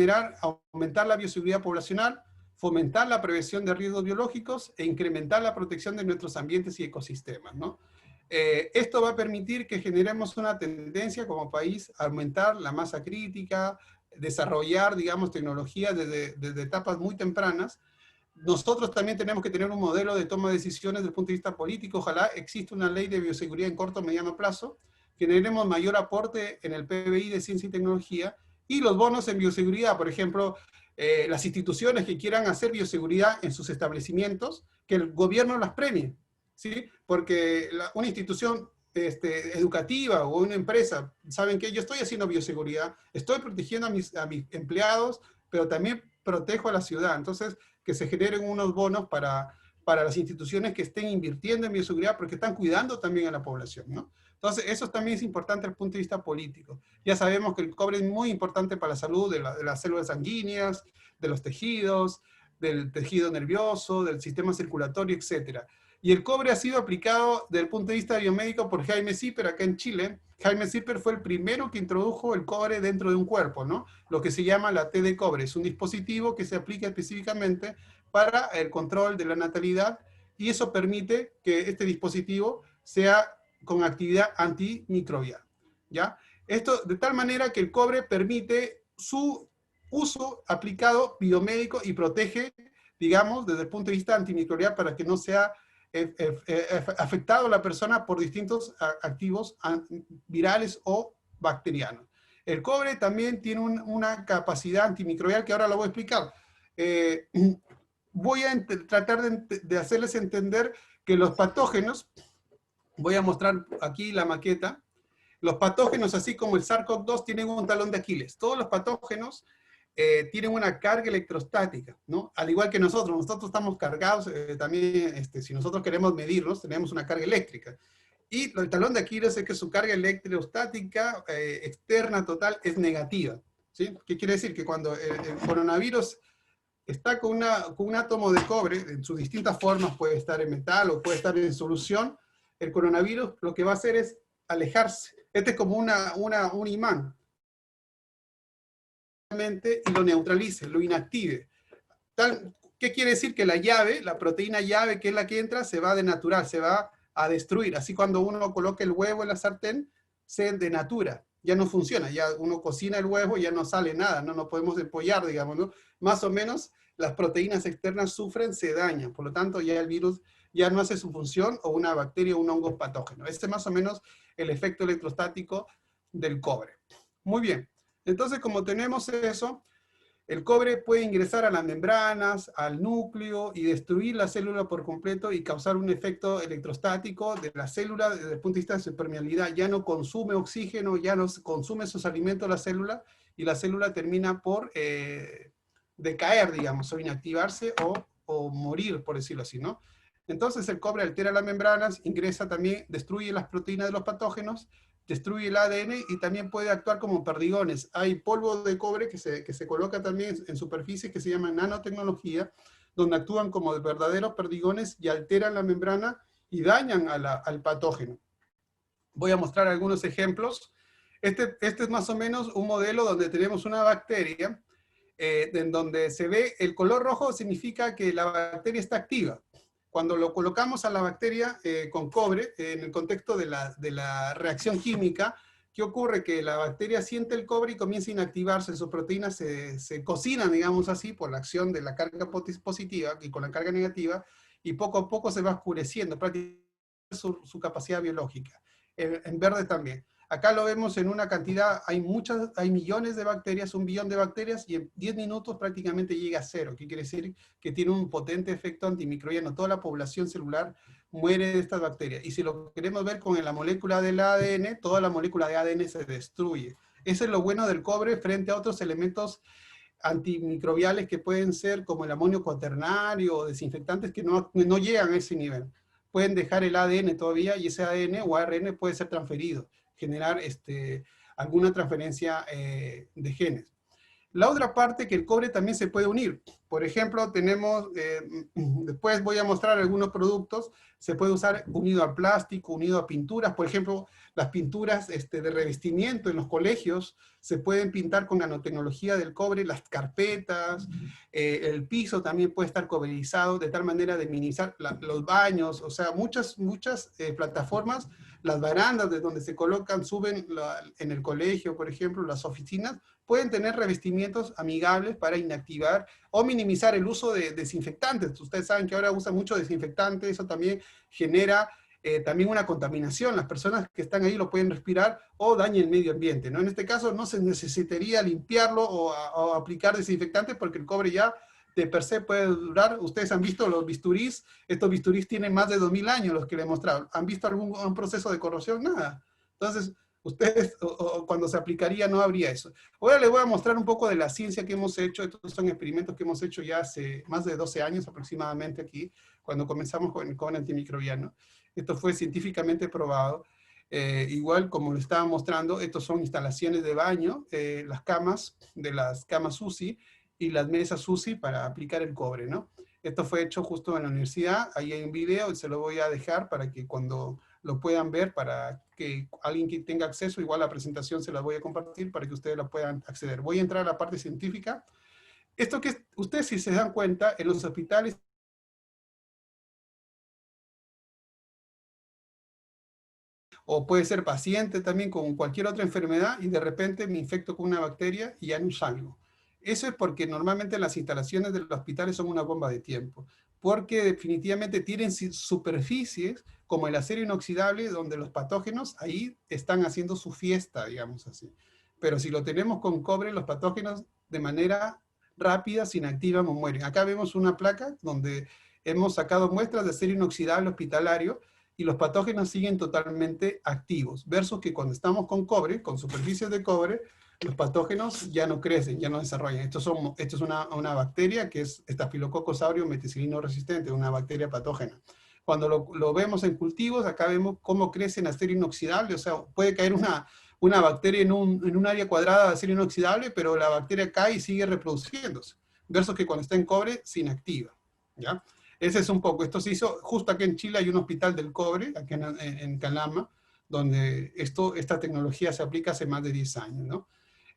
aumentar la bioseguridad poblacional, fomentar la prevención de riesgos biológicos e incrementar la protección de nuestros ambientes y ecosistemas, ¿no? Esto va a permitir que generemos una tendencia como país a aumentar la masa crítica, desarrollar, digamos, tecnologías desde etapas muy tempranas. Nosotros también tenemos que tener un modelo de toma de decisiones desde el punto de vista político. Ojalá exista una ley de bioseguridad en corto o mediano plazo. Generemos mayor aporte en el PBI de ciencia y tecnología, y los bonos en bioseguridad, por ejemplo, las instituciones que quieran hacer bioseguridad en sus establecimientos, que el gobierno las premie, ¿sí? Porque una institución educativa o una empresa, saben que yo estoy haciendo bioseguridad, estoy protegiendo a mis empleados, pero también protejo a la ciudad. Entonces, que se generen unos bonos para las instituciones que estén invirtiendo en bioseguridad, porque están cuidando también a la población, ¿no? Entonces, eso también es importante desde el punto de vista político. Ya sabemos que el cobre es muy importante para la salud de las células sanguíneas, de los tejidos, del tejido nervioso, del sistema circulatorio, etc. Y el cobre ha sido aplicado desde el punto de vista biomédico por Jaime Zipper acá en Chile. Jaime Zipper fue el primero que introdujo el cobre dentro de un cuerpo, ¿no? Lo que se llama la T de cobre. Es un dispositivo que se aplica específicamente para el control de la natalidad, y eso permite que este dispositivo sea con actividad antimicrobial, ¿ya? Esto de tal manera que el cobre permite su uso aplicado biomédico y protege, digamos, desde el punto de vista antimicrobial para que no sea afectado a la persona por distintos activos virales o bacterianos. El cobre también tiene una capacidad antimicrobial que ahora lo voy a explicar. Voy a tratar de hacerles entender que los patógenos, voy a mostrar aquí la maqueta, los patógenos, así como el SARS-CoV-2, tienen un talón de Aquiles. Todos los patógenos tienen una carga electrostática, ¿no? Al igual que nosotros estamos cargados, también, si nosotros queremos medirlos, tenemos una carga eléctrica. Y el talón de Aquiles es que su carga electrostática externa total es negativa, ¿sí? ¿Qué quiere decir? Que cuando el coronavirus está con un átomo de cobre, en sus distintas formas, puede estar en metal o puede estar en solución, el coronavirus lo que va a hacer es alejarse. Este es como un imán. Y lo neutralice, lo inactive. ¿Qué quiere decir? Que la llave, la proteína llave, que es la que entra, se va a denaturar, se va a destruir. Así cuando uno coloca el huevo en la sartén, se denatura, ya no funciona, ya uno cocina el huevo y ya no sale nada, no podemos empollar, digamos, ¿no? Más o menos las proteínas externas sufren, se dañan, por lo tanto ya el virus ya no hace su función, o una bacteria o un hongo patógeno. Este es más o menos el efecto electrostático del cobre. Muy bien, entonces como tenemos eso, el cobre puede ingresar a las membranas, al núcleo, y destruir la célula por completo y causar un efecto electrostático de la célula desde el punto de vista de su permeabilidad. Ya no consume oxígeno, ya no consume sus alimentos la célula, y la célula termina por decaer, digamos, o inactivarse o morir, por decirlo así, ¿no? Entonces el cobre altera las membranas, ingresa también, destruye las proteínas de los patógenos, destruye el ADN y también puede actuar como perdigones. Hay polvo de cobre que se coloca también en superficies que se llaman nanotecnología, donde actúan como verdaderos perdigones y alteran la membrana y dañan al patógeno. Voy a mostrar algunos ejemplos. Este es más o menos un modelo donde tenemos una bacteria, en donde se ve el color rojo significa que la bacteria está activa. Cuando lo colocamos a la bacteria con cobre, en el contexto de la reacción química, ¿qué ocurre? Que la bacteria siente el cobre y comienza a inactivarse, sus proteínas se cocinan, digamos así, por la acción de la carga positiva y con la carga negativa, y poco a poco se va oscureciendo prácticamente su capacidad biológica. En verde también. Acá lo vemos en una cantidad, hay millones de bacterias, 1 billón de bacterias, y en 10 minutos prácticamente llega a cero. ¿Qué quiere decir? Que tiene un potente efecto antimicrobiano. Toda la población celular muere de estas bacterias. Y si lo queremos ver con la molécula del ADN, toda la molécula de ADN se destruye. Eso es lo bueno del cobre frente a otros elementos antimicrobiales que pueden ser como el amonio cuaternario o desinfectantes que no llegan a ese nivel. Pueden dejar el ADN todavía, y ese ADN o ARN puede ser transferido, generar alguna transferencia de genes. La otra parte, que el cobre también se puede unir. Por ejemplo, tenemos, después voy a mostrar algunos productos, se puede usar unido al plástico, unido a pinturas. Por ejemplo, las pinturas de revestimiento en los colegios se pueden pintar con nanotecnología del cobre, las carpetas, el piso también puede estar cobrizado, de tal manera de minimizar los baños, o sea, muchas plataformas, las barandas de donde se colocan, suben en el colegio, por ejemplo, las oficinas, pueden tener revestimientos amigables para inactivar o minimizar el uso de desinfectantes. Ustedes saben que ahora usan mucho desinfectante, eso también genera también una contaminación. Las personas que están ahí lo pueden respirar o daña el medio ambiente, ¿no? En este caso no se necesitaría limpiarlo o aplicar desinfectantes, porque el cobre ya de per se puede durar. Ustedes han visto los bisturís, estos bisturís tienen más de 2000 años, los que les he mostrado. ¿Han visto algún proceso de corrosión? Nada. Entonces, Ustedes, o cuando se aplicaría, no habría eso. Ahora les voy a mostrar un poco de la ciencia que hemos hecho. Estos son experimentos que hemos hecho ya hace más de 12 años aproximadamente aquí, cuando comenzamos con el cobre antimicrobiano. Esto fue científicamente probado. Igual, como les estaba mostrando, estos son instalaciones de baño, las camas, de las camas UCI y las mesas UCI para aplicar el cobre, ¿no? Esto fue hecho justo en la universidad. Ahí hay un video y se lo voy a dejar para que cuando lo puedan ver, para que alguien que tenga acceso, igual la presentación se la voy a compartir para que ustedes la puedan acceder. Voy a entrar a la parte científica. Esto que ustedes, si se dan cuenta, en los hospitales o puede ser paciente también con cualquier otra enfermedad y de repente me infecto con una bacteria y ya no salgo. Eso es porque normalmente las instalaciones de los hospitales son una bomba de tiempo, porque definitivamente tienen superficies como el acero inoxidable donde los patógenos ahí están haciendo su fiesta, digamos así. Pero si lo tenemos con cobre, los patógenos de manera rápida se inactivan o mueren. Acá vemos una placa donde hemos sacado muestras de acero inoxidable hospitalario y los patógenos siguen totalmente activos, versus que cuando estamos con cobre, con superficies de cobre, los patógenos ya no crecen, ya no desarrollan. Esto es una bacteria que es Staphylococcus aureus meticilino resistente, una bacteria patógena. Cuando lo vemos en cultivos, acá vemos cómo crece en acero inoxidable, o sea, puede caer una bacteria en un área cuadrada de acero inoxidable, pero la bacteria cae y sigue reproduciéndose, versus que cuando está en cobre se inactiva, ¿ya? Ese es un poco, esto se hizo, justo aquí en Chile hay un hospital del cobre, aquí en Calama, donde esta tecnología se aplica hace más de 10 años, ¿no?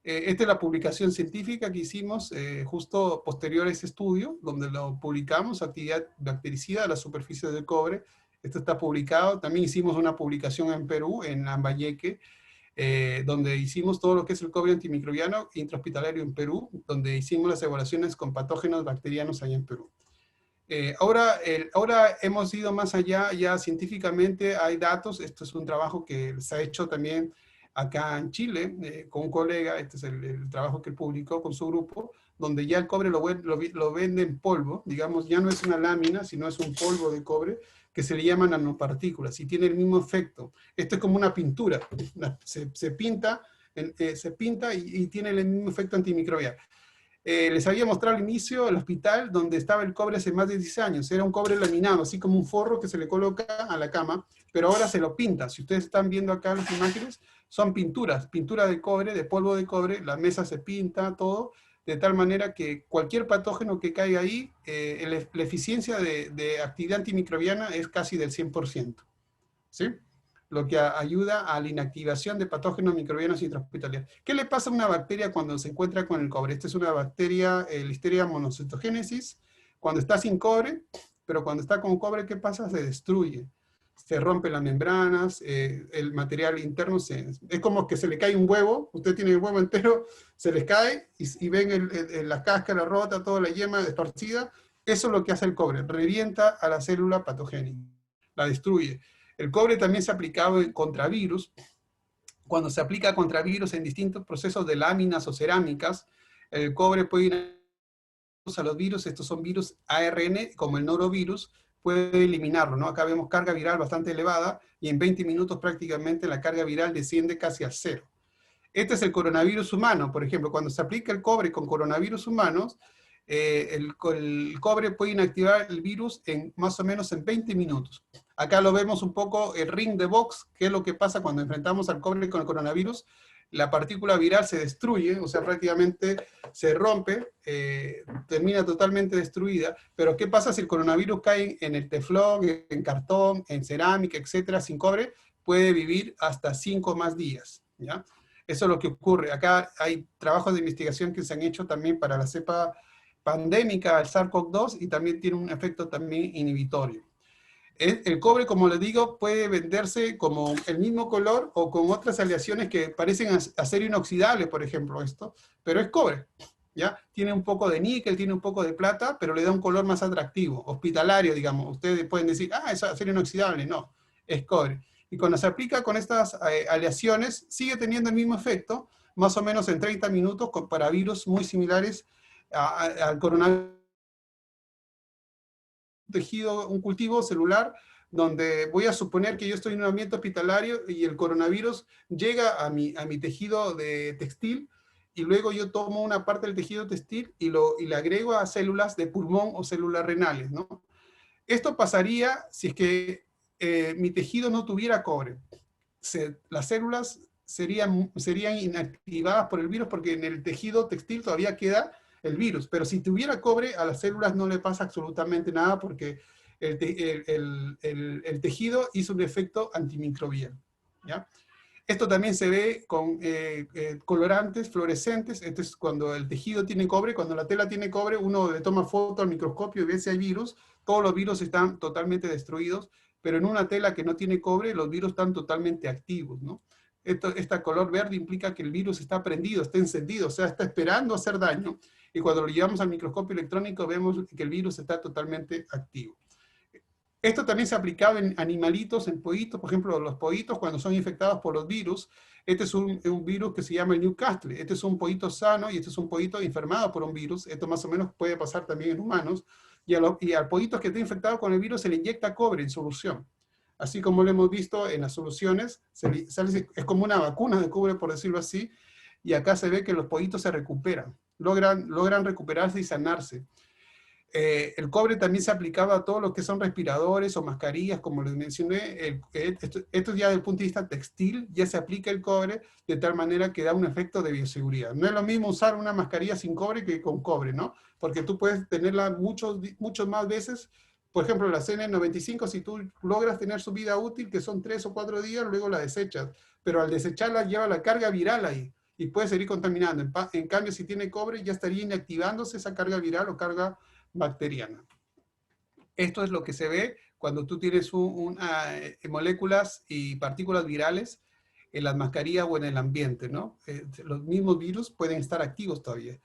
Esta es la publicación científica que hicimos justo posterior a ese estudio, donde lo publicamos, actividad bactericida de la superficie del cobre. Esto está publicado. También hicimos una publicación en Perú, en Lambayeque, donde hicimos todo lo que es el cobre antimicrobiano intrahospitalario en Perú, donde hicimos las evaluaciones con patógenos bacterianos allá en Perú. Ahora hemos ido más allá, ya científicamente hay datos. Esto es un trabajo que se ha hecho también acá en Chile, con un colega. Este es el trabajo que él publicó con su grupo, donde ya el cobre lo vende en polvo, digamos, ya no es una lámina, sino es un polvo de cobre, que se le llaman nanopartículas, y tiene el mismo efecto. Esto es como una pintura, se pinta y tiene el mismo efecto antimicrobiano. Les había mostrado al inicio el hospital donde estaba el cobre hace más de 10 años. Era un cobre laminado, así como un forro que se le coloca a la cama, pero ahora se lo pinta. Si ustedes están viendo acá las imágenes, son pinturas, pintura de cobre, de polvo de cobre, la mesa se pinta, todo, de tal manera que cualquier patógeno que caiga ahí, la eficiencia de actividad antimicrobiana es casi del 100%. ¿Sí? Lo que ayuda a la inactivación de patógenos microbianos intrahospitalarios. ¿Qué le pasa a una bacteria cuando se encuentra con el cobre? Esta es una bacteria, Listeria monocytogenesis, cuando está sin cobre, pero cuando está con cobre, ¿qué pasa? Se destruye. Se rompen las membranas, el material interno, es como que se le cae un huevo, usted tiene el huevo entero, se les cae y ven la cáscara rota, toda la yema esparcida. Eso es lo que hace el cobre, revienta a la célula patogénica, la destruye. El cobre también se ha aplicado contra virus. Cuando se aplica contra virus en distintos procesos de láminas o cerámicas, el cobre puede ir a los virus. Estos son virus ARN, como el norovirus, puede eliminarlo, ¿no? Acá vemos carga viral bastante elevada, y en 20 minutos prácticamente la carga viral desciende casi a cero. Este es el coronavirus humano, por ejemplo. Cuando se aplica el cobre con coronavirus humanos, el cobre puede inactivar el virus en más o menos en 20 minutos. Acá lo vemos un poco el ring de Box, que es lo que pasa cuando enfrentamos al cobre con el coronavirus. La partícula viral se destruye, o sea, prácticamente se rompe, termina totalmente destruida. Pero ¿qué pasa si el coronavirus cae en el teflón, en cartón, en cerámica, etcétera, sin cobre? Puede vivir hasta 5 más días, ¿ya? Eso es lo que ocurre. Acá hay trabajos de investigación que se han hecho también para la cepa pandémica, el SARS-CoV-2, y también tiene un efecto también inhibitorio. El cobre, como les digo, puede venderse como el mismo color o con otras aleaciones que parecen acero inoxidable, por ejemplo, esto, pero es cobre, ¿ya? Tiene un poco de níquel, tiene un poco de plata, pero le da un color más atractivo, hospitalario, digamos. Ustedes pueden decir, ah, es acero inoxidable. No, es cobre. Y cuando se aplica con estas aleaciones, sigue teniendo el mismo efecto, más o menos en 30 minutos, para virus muy similares al coronavirus. Tejido, un cultivo celular donde voy a suponer que yo estoy en un ambiente hospitalario y el coronavirus llega a mi tejido de textil, y luego yo tomo una parte del tejido textil y le agrego a células de pulmón o células renales, ¿no? Esto pasaría si es que mi tejido no tuviera cobre. Las células serían inactivadas por el virus porque en el tejido textil todavía queda el virus, pero si tuviera cobre, a las células no le pasa absolutamente nada porque el tejido hizo un efecto antimicrobial, ¿ya? Esto también se ve con colorantes fluorescentes. Esto es cuando el tejido tiene cobre. Cuando la tela tiene cobre, uno le toma foto al microscopio y ve si hay virus. Todos los virus están totalmente destruidos, pero en una tela que no tiene cobre, los virus están totalmente activos, ¿no? Esta color verde implica que el virus está prendido, está encendido, o sea, está esperando hacer daño. Y cuando lo llevamos al microscopio electrónico, vemos que el virus está totalmente activo. Esto también se ha aplicado en animalitos, en pollitos. Por ejemplo, los pollitos cuando son infectados por los virus, este es un virus que se llama el Newcastle. Este es un pollito sano y este es un pollito enfermado por un virus. Esto más o menos puede pasar también en humanos. Y al pollito que está infectado con el virus se le inyecta cobre en solución. Así como lo hemos visto en las soluciones, es como una vacuna de cobre, por decirlo así, y acá se ve que los pollitos se recuperan, logran recuperarse y sanarse. El cobre también se aplicaba a todo lo que son respiradores o mascarillas, como les mencioné. Esto ya desde el punto de vista textil, ya se aplica el cobre de tal manera que da un efecto de bioseguridad. No es lo mismo usar una mascarilla sin cobre que con cobre, ¿no? Porque tú puedes tenerla muchos más veces. Por ejemplo, la CN95, si tú logras tener su vida útil, que son 3 o 4 días, luego la desechas. Pero al desecharla lleva la carga viral ahí y puede seguir contaminando. En cambio, si tiene cobre, ya estaría inactivándose esa carga viral o carga bacteriana. Esto es lo que se ve cuando tú tienes moléculas y partículas virales en las mascarillas o en el ambiente, ¿no? Los mismos virus pueden estar activos todavía.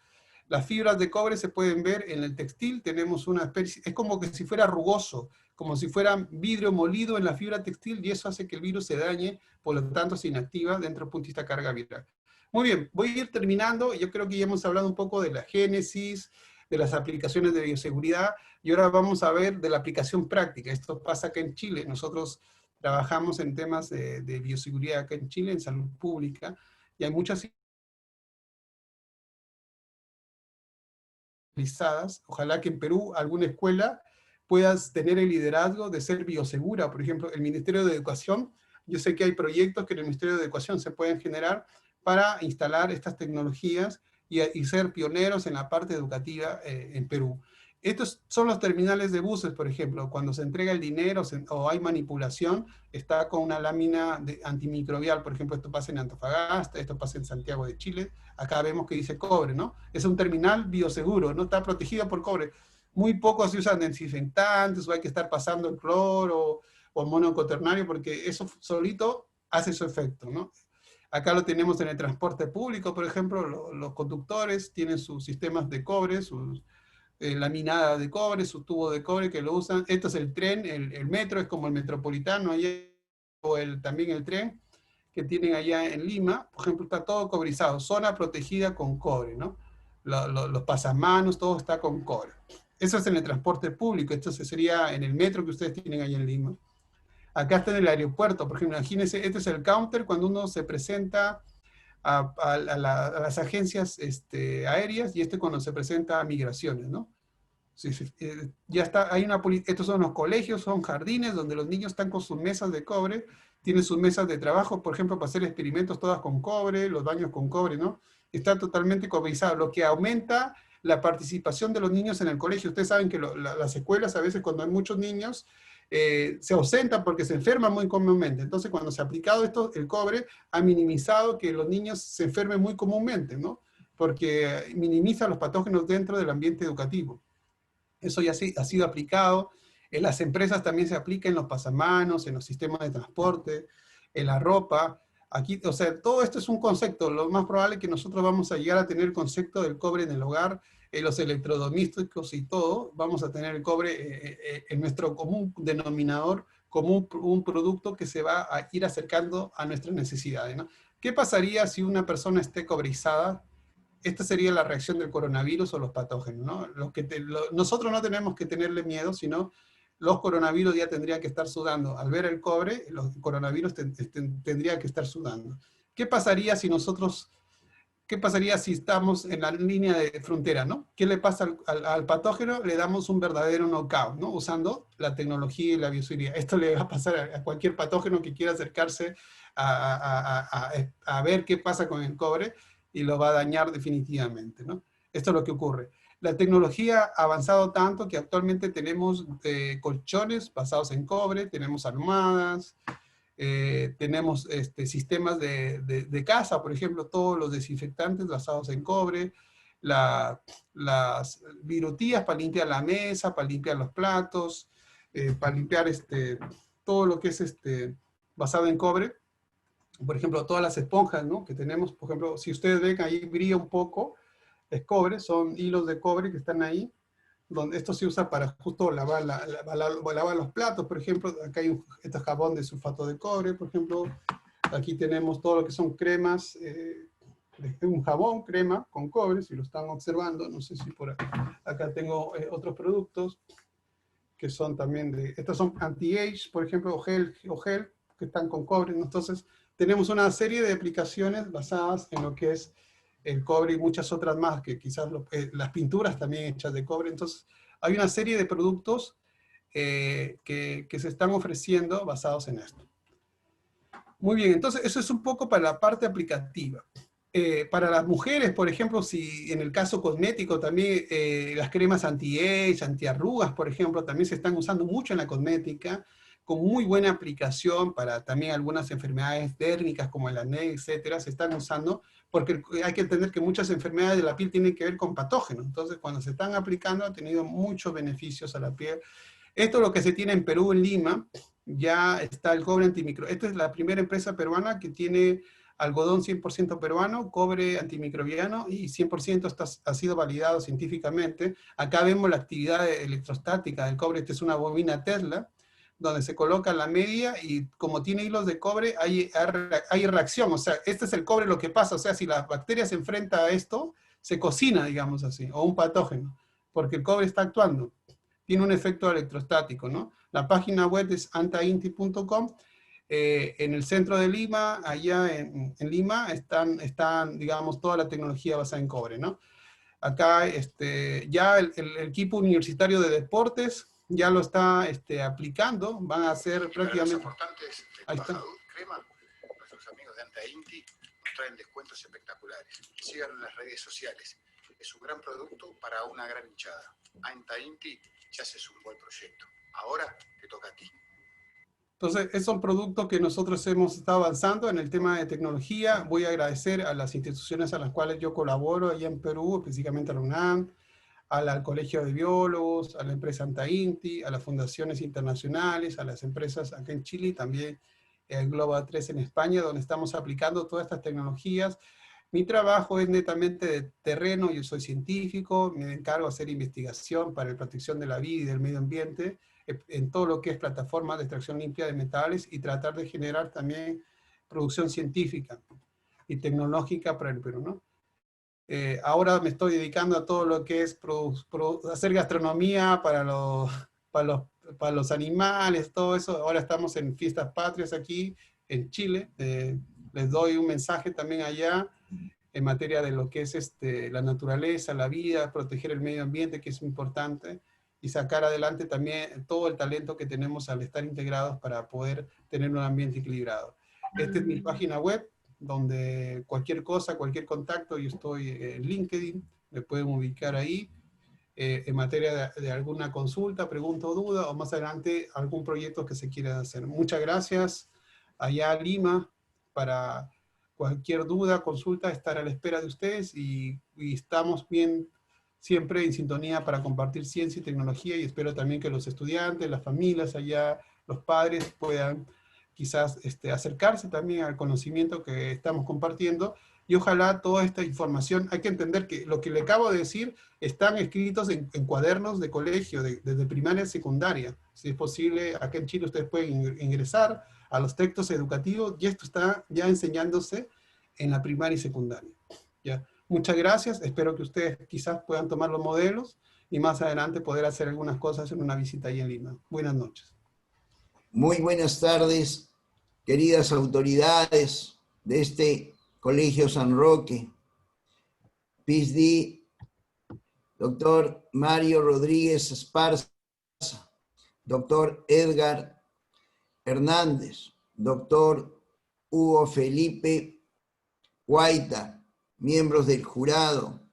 Las fibras de cobre se pueden ver en el textil. Tenemos una especie, es como que si fuera rugoso, como si fuera vidrio molido en la fibra textil, y eso hace que el virus se dañe, por lo tanto se inactiva dentro del punto de vista carga viral. Muy bien, voy a ir terminando. Yo creo que ya hemos hablado un poco de la génesis, de las aplicaciones de bioseguridad, y ahora vamos a ver de la aplicación práctica. Esto pasa acá en Chile. Nosotros trabajamos en temas de bioseguridad acá en Chile, en salud pública, y hay muchas realizadas. Ojalá que en Perú alguna escuela puedas tener el liderazgo de ser biosegura. Por ejemplo, el Ministerio de Educación, yo sé que hay proyectos que en el Ministerio de Educación se pueden generar para instalar estas tecnologías y ser pioneros en la parte educativa en Perú. Estos son los terminales de buses, por ejemplo. Cuando se entrega el dinero o hay manipulación, está con una lámina antimicrobial. Por ejemplo, esto pasa en Antofagasta, esto pasa en Santiago de Chile. Acá vemos que dice cobre, ¿no? Es un terminal bioseguro, no está protegido por cobre. Muy poco se usan desinfectantes o hay que estar pasando el cloro o mono cuaternario porque eso solito hace su efecto, ¿no? Acá lo tenemos en el transporte público, por ejemplo, los conductores tienen sus sistemas de cobre, sus laminadas de cobre, su tubo de cobre que lo usan. Esto es el tren, el metro es como el metropolitano, allá, o también el tren que tienen allá en Lima, por ejemplo, está todo cobrizado, zona protegida con cobre, ¿no? Los pasamanos, todo está con cobre. Eso es en el transporte público, esto sería en el metro que ustedes tienen allá en Lima. Acá está en el aeropuerto, por ejemplo, imagínense, este es el counter cuando uno se presenta a las agencias aéreas, y cuando se presenta a migraciones, ¿no? Ya está, estos son los colegios, son jardines donde los niños están con sus mesas de cobre, tienen sus mesas de trabajo, por ejemplo, para hacer experimentos todas con cobre, los baños con cobre, ¿no? Está totalmente cobrizado, lo que aumenta la participación de los niños en el colegio. Ustedes saben que las escuelas a veces cuando hay muchos niños se ausentan porque se enferman muy comúnmente. Entonces cuando se ha aplicado el cobre ha minimizado que los niños se enfermen muy comúnmente, ¿no? Porque minimiza los patógenos dentro del ambiente educativo. Eso ya ha sido aplicado. En las empresas también se aplica en los pasamanos, en los sistemas de transporte, en la ropa. Aquí, o sea, todo esto es un concepto. Lo más probable es que nosotros vamos a llegar a tener el concepto del cobre en el hogar, en los electrodomésticos y todo. Vamos a tener el cobre en nuestro común denominador, como un producto que se va a ir acercando a nuestras necesidades, ¿no? ¿Qué pasaría si una persona esté cobrizada? Esta sería la reacción del coronavirus o los patógenos, ¿no? Nosotros no tenemos que tenerle miedo, sino los coronavirus ya tendrían que estar sudando. Al ver el cobre, los coronavirus tendrían que estar sudando. ¿Qué pasaría si qué pasaría si estamos en la línea de frontera, ¿no? ¿Qué le pasa al patógeno? Le damos un verdadero knockout, ¿no? Usando la tecnología y la bioseguridad. Esto le va a pasar a cualquier patógeno que quiera acercarse a ver qué pasa con el cobre y lo va a dañar definitivamente, ¿no? Esto es lo que ocurre. La tecnología ha avanzado tanto que actualmente tenemos colchones basados en cobre, tenemos almohadas, tenemos sistemas de casa, por ejemplo, todos los desinfectantes basados en cobre, las virutías para limpiar la mesa, para limpiar los platos, para limpiar todo lo que es basado en cobre. Por ejemplo, todas las esponjas, ¿no?, que tenemos, por ejemplo, si ustedes ven ahí brilla un poco, es cobre, son hilos de cobre que están ahí, donde esto se usa para justo lavar los platos, por ejemplo. Acá hay este jabón de sulfato de cobre, por ejemplo. Aquí tenemos todo lo que son cremas, un jabón, crema con cobre, si lo están observando. No sé si por acá tengo otros productos que son también estos son anti-age, por ejemplo, o gel, que están con cobre. Entonces, tenemos una serie de aplicaciones basadas en lo que es el cobre y muchas otras más, que quizás las pinturas también hechas de cobre. Entonces, hay una serie de productos que se están ofreciendo basados en esto. Muy bien, entonces eso es un poco para la parte aplicativa. Para las mujeres, por ejemplo, si en el caso cosmético también las cremas anti-age, antiarrugas, por ejemplo, también se están usando mucho en la cosmética, con muy buena aplicación para también algunas enfermedades térmicas como el acné, etcétera, se están usando, porque hay que entender que muchas enfermedades de la piel tienen que ver con patógenos. Entonces, cuando se están aplicando, ha tenido muchos beneficios a la piel. Esto es lo que se tiene en Perú, en Lima. Ya está el cobre antimicrobiano. Esta es la primera empresa peruana que tiene algodón 100% peruano, cobre antimicrobiano, y 100% ha sido validado científicamente. Acá vemos la actividad electrostática del cobre. Esta es una bobina Tesla, donde se coloca la media, y como tiene hilos de cobre, hay reacción. O sea, este es el cobre lo que pasa. O sea, si la bacteria se enfrenta a esto, se cocina, digamos así, o un patógeno, porque el cobre está actuando. Tiene un efecto electrostático, ¿no? La página web es antainti.com. En el centro de Lima, allá en Lima, están, digamos, toda la tecnología basada en cobre, ¿no? Acá ya el equipo universitario de deportes ya lo está aplicando. Van a ser prácticamente... importantes de Salud Crema, nuestros amigos de Antainti nos traen descuentos espectaculares. Síganlo en las redes sociales. Es un gran producto para una gran hinchada. Antainti ya se sumó al proyecto. Ahora te toca a ti. Entonces, esos son productos que nosotros hemos estado avanzando en el tema de tecnología. Voy a agradecer a las instituciones a las cuales yo colaboro allá en Perú, específicamente a la UNAM, al Colegio de Biólogos, a la empresa Antainti, a las fundaciones internacionales, a las empresas acá en Chile, y también el Global 3 en España, donde estamos aplicando todas estas tecnologías. Mi trabajo es netamente de terreno. Yo soy científico, me encargo de hacer investigación para la protección de la vida y del medio ambiente, en todo lo que es plataformas de extracción limpia de metales, y tratar de generar también producción científica y tecnológica para el Perú, ¿no? Ahora me estoy dedicando a todo lo que es hacer gastronomía para los animales, todo eso. Ahora estamos en Fiestas Patrias aquí en Chile. Les doy un mensaje también allá en materia de lo que es la naturaleza, la vida, proteger el medio ambiente, que es importante, y sacar adelante también todo el talento que tenemos al estar integrados para poder tener un ambiente equilibrado. Esta es mi página web, donde cualquier cosa, cualquier contacto, yo estoy en LinkedIn, me pueden ubicar ahí, en materia de alguna consulta, pregunta o duda, o más adelante algún proyecto que se quiera hacer. Muchas gracias allá a Lima. Para cualquier duda, consulta, estar a la espera de ustedes, y estamos bien siempre en sintonía para compartir ciencia y tecnología, y espero también que los estudiantes, las familias allá, los padres puedan quizás acercarse también al conocimiento que estamos compartiendo, y ojalá toda esta información, hay que entender que lo que le acabo de decir están escritos en cuadernos de colegio, desde primaria a secundaria. Si es posible, acá en Chile ustedes pueden ingresar a los textos educativos, y esto está ya enseñándose en la primaria y secundaria. ¿Ya? Muchas gracias, espero que ustedes quizás puedan tomar los modelos y más adelante poder hacer algunas cosas en una visita ahí en Lima. Buenas noches. Muy buenas tardes, queridas autoridades de este Colegio San Roque, PhD, doctor Mario Rodríguez Esparza, doctor Edgar Hernández, doctor Hugo Felipe Guaita, miembros del jurado.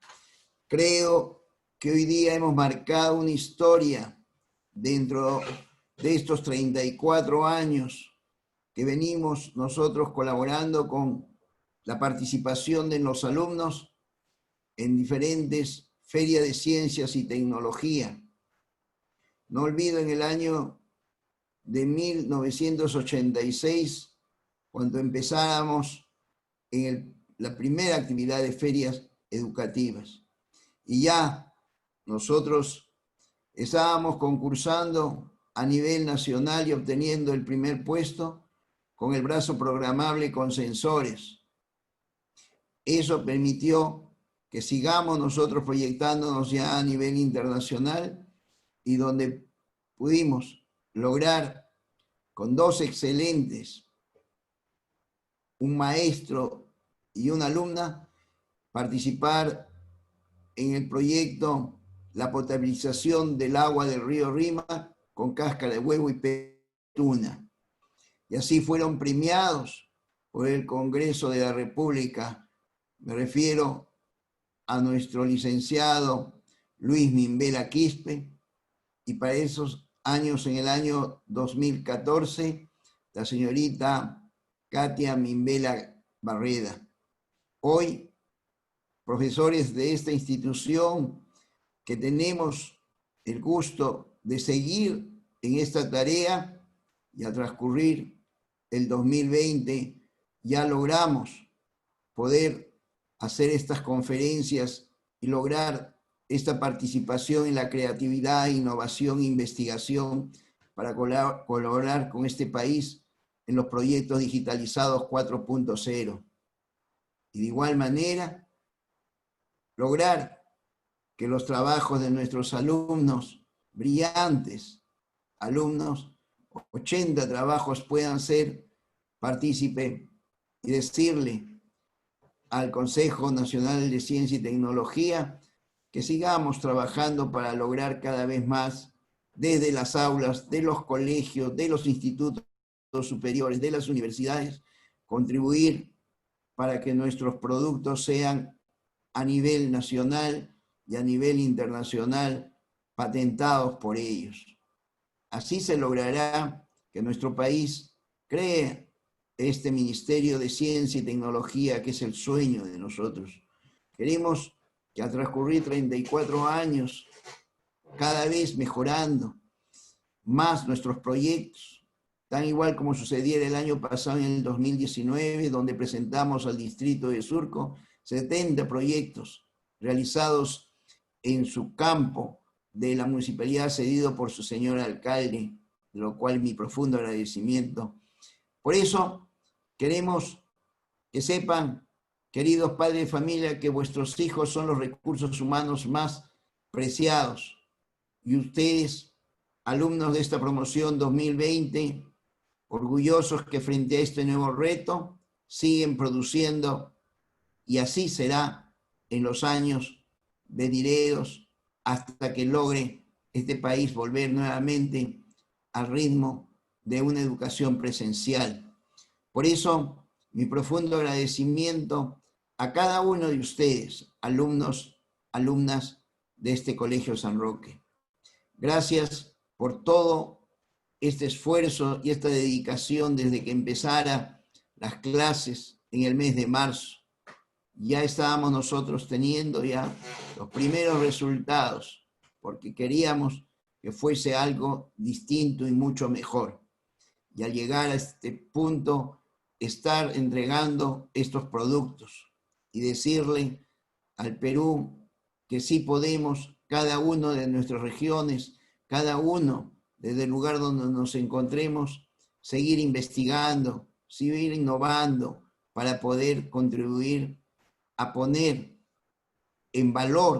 Creo que hoy día hemos marcado una historia dentro de estos 34 años que venimos nosotros colaborando con la participación de los alumnos en diferentes ferias de ciencias y tecnología. No olvido en el año de 1986, cuando empezábamos en la primera actividad de ferias educativas. Y ya nosotros estábamos concursando a nivel nacional y obteniendo el primer puesto con el brazo programable con sensores. Eso permitió que sigamos nosotros proyectándonos ya a nivel internacional y donde pudimos lograr con dos excelentes, un maestro y una alumna, participar en el proyecto La potabilización del agua del río Rima con cáscara de huevo y tuna. Y así fueron premiados por el Congreso de la República. Me refiero a nuestro licenciado Luis Mimbela Quispe, y para esos años, en el año 2014, la señorita Katia Mimbela Barreda. Hoy, profesores de esta institución, que tenemos el gusto de seguir en esta tarea, y al transcurrir el 2020 ya logramos poder hacer estas conferencias y lograr esta participación en la creatividad, innovación e investigación para colaborar con este país en los proyectos digitalizados 4.0. Y de igual manera, lograr que los trabajos de nuestros alumnos brillantes, alumnos, 80 trabajos, puedan ser partícipe y decirle al Consejo Nacional de Ciencia y Tecnología que sigamos trabajando para lograr cada vez más desde las aulas, de los colegios, de los institutos superiores, de las universidades, contribuir para que nuestros productos sean a nivel nacional y a nivel internacional patentados por ellos. Así se logrará que nuestro país cree este Ministerio de Ciencia y Tecnología, que es el sueño de nosotros. Queremos que al transcurrir 34 años, cada vez mejorando más nuestros proyectos, tan igual como sucediera el año pasado en el 2019, donde presentamos al distrito de Surco 70 proyectos realizados en su campo de la municipalidad, cedido por su señor alcalde, de lo cual mi profundo agradecimiento. Por eso queremos que sepan, queridos padres de familia, que vuestros hijos son los recursos humanos más preciados, y ustedes, alumnos de esta promoción 2020, orgullosos que frente a este nuevo reto siguen produciendo, y así será en los años venideros hasta que logre este país volver nuevamente al ritmo de una educación presencial. Por eso, mi profundo agradecimiento a cada uno de ustedes, alumnos, alumnas de este Colegio San Roque. Gracias por todo este esfuerzo y esta dedicación desde que empezara las clases en el mes de marzo. Ya estábamos nosotros teniendo ya los primeros resultados, porque queríamos que fuese algo distinto y mucho mejor. Y al llegar a este punto, estar entregando estos productos y decirle al Perú que sí podemos, cada uno de nuestras regiones, cada uno desde el lugar donde nos encontremos, seguir investigando, seguir innovando para poder contribuir a poner en valor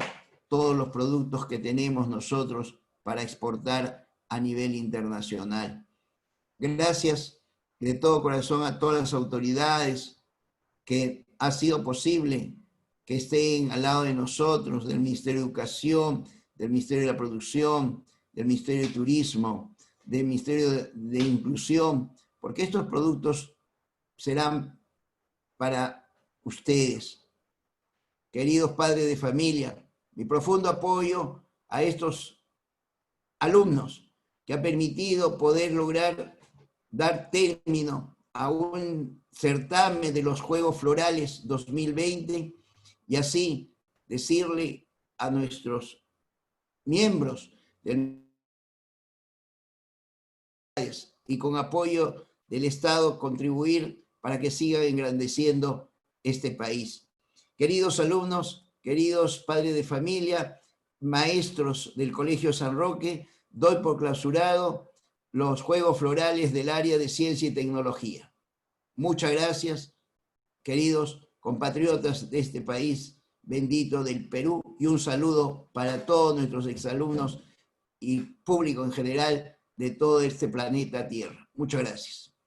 todos los productos que tenemos nosotros para exportar a nivel internacional. Gracias de todo corazón a todas las autoridades que ha sido posible que estén al lado de nosotros, del Ministerio de Educación, del Ministerio de la Producción, del Ministerio de Turismo, del Ministerio de Inclusión, porque estos productos serán para ustedes. Queridos padres de familia, mi profundo apoyo a estos alumnos que ha permitido poder lograr dar término a un certamen de los Juegos Florales 2020 y así decirle a nuestros miembros y con apoyo del Estado contribuir para que siga engrandeciendo este país. Queridos alumnos, queridos padres de familia, maestros del Colegio San Roque, doy por clausurado los Juegos Florales del área de Ciencia y Tecnología. Muchas gracias, queridos compatriotas de este país bendito del Perú, y un saludo para todos nuestros exalumnos y público en general de todo este planeta Tierra. Muchas gracias.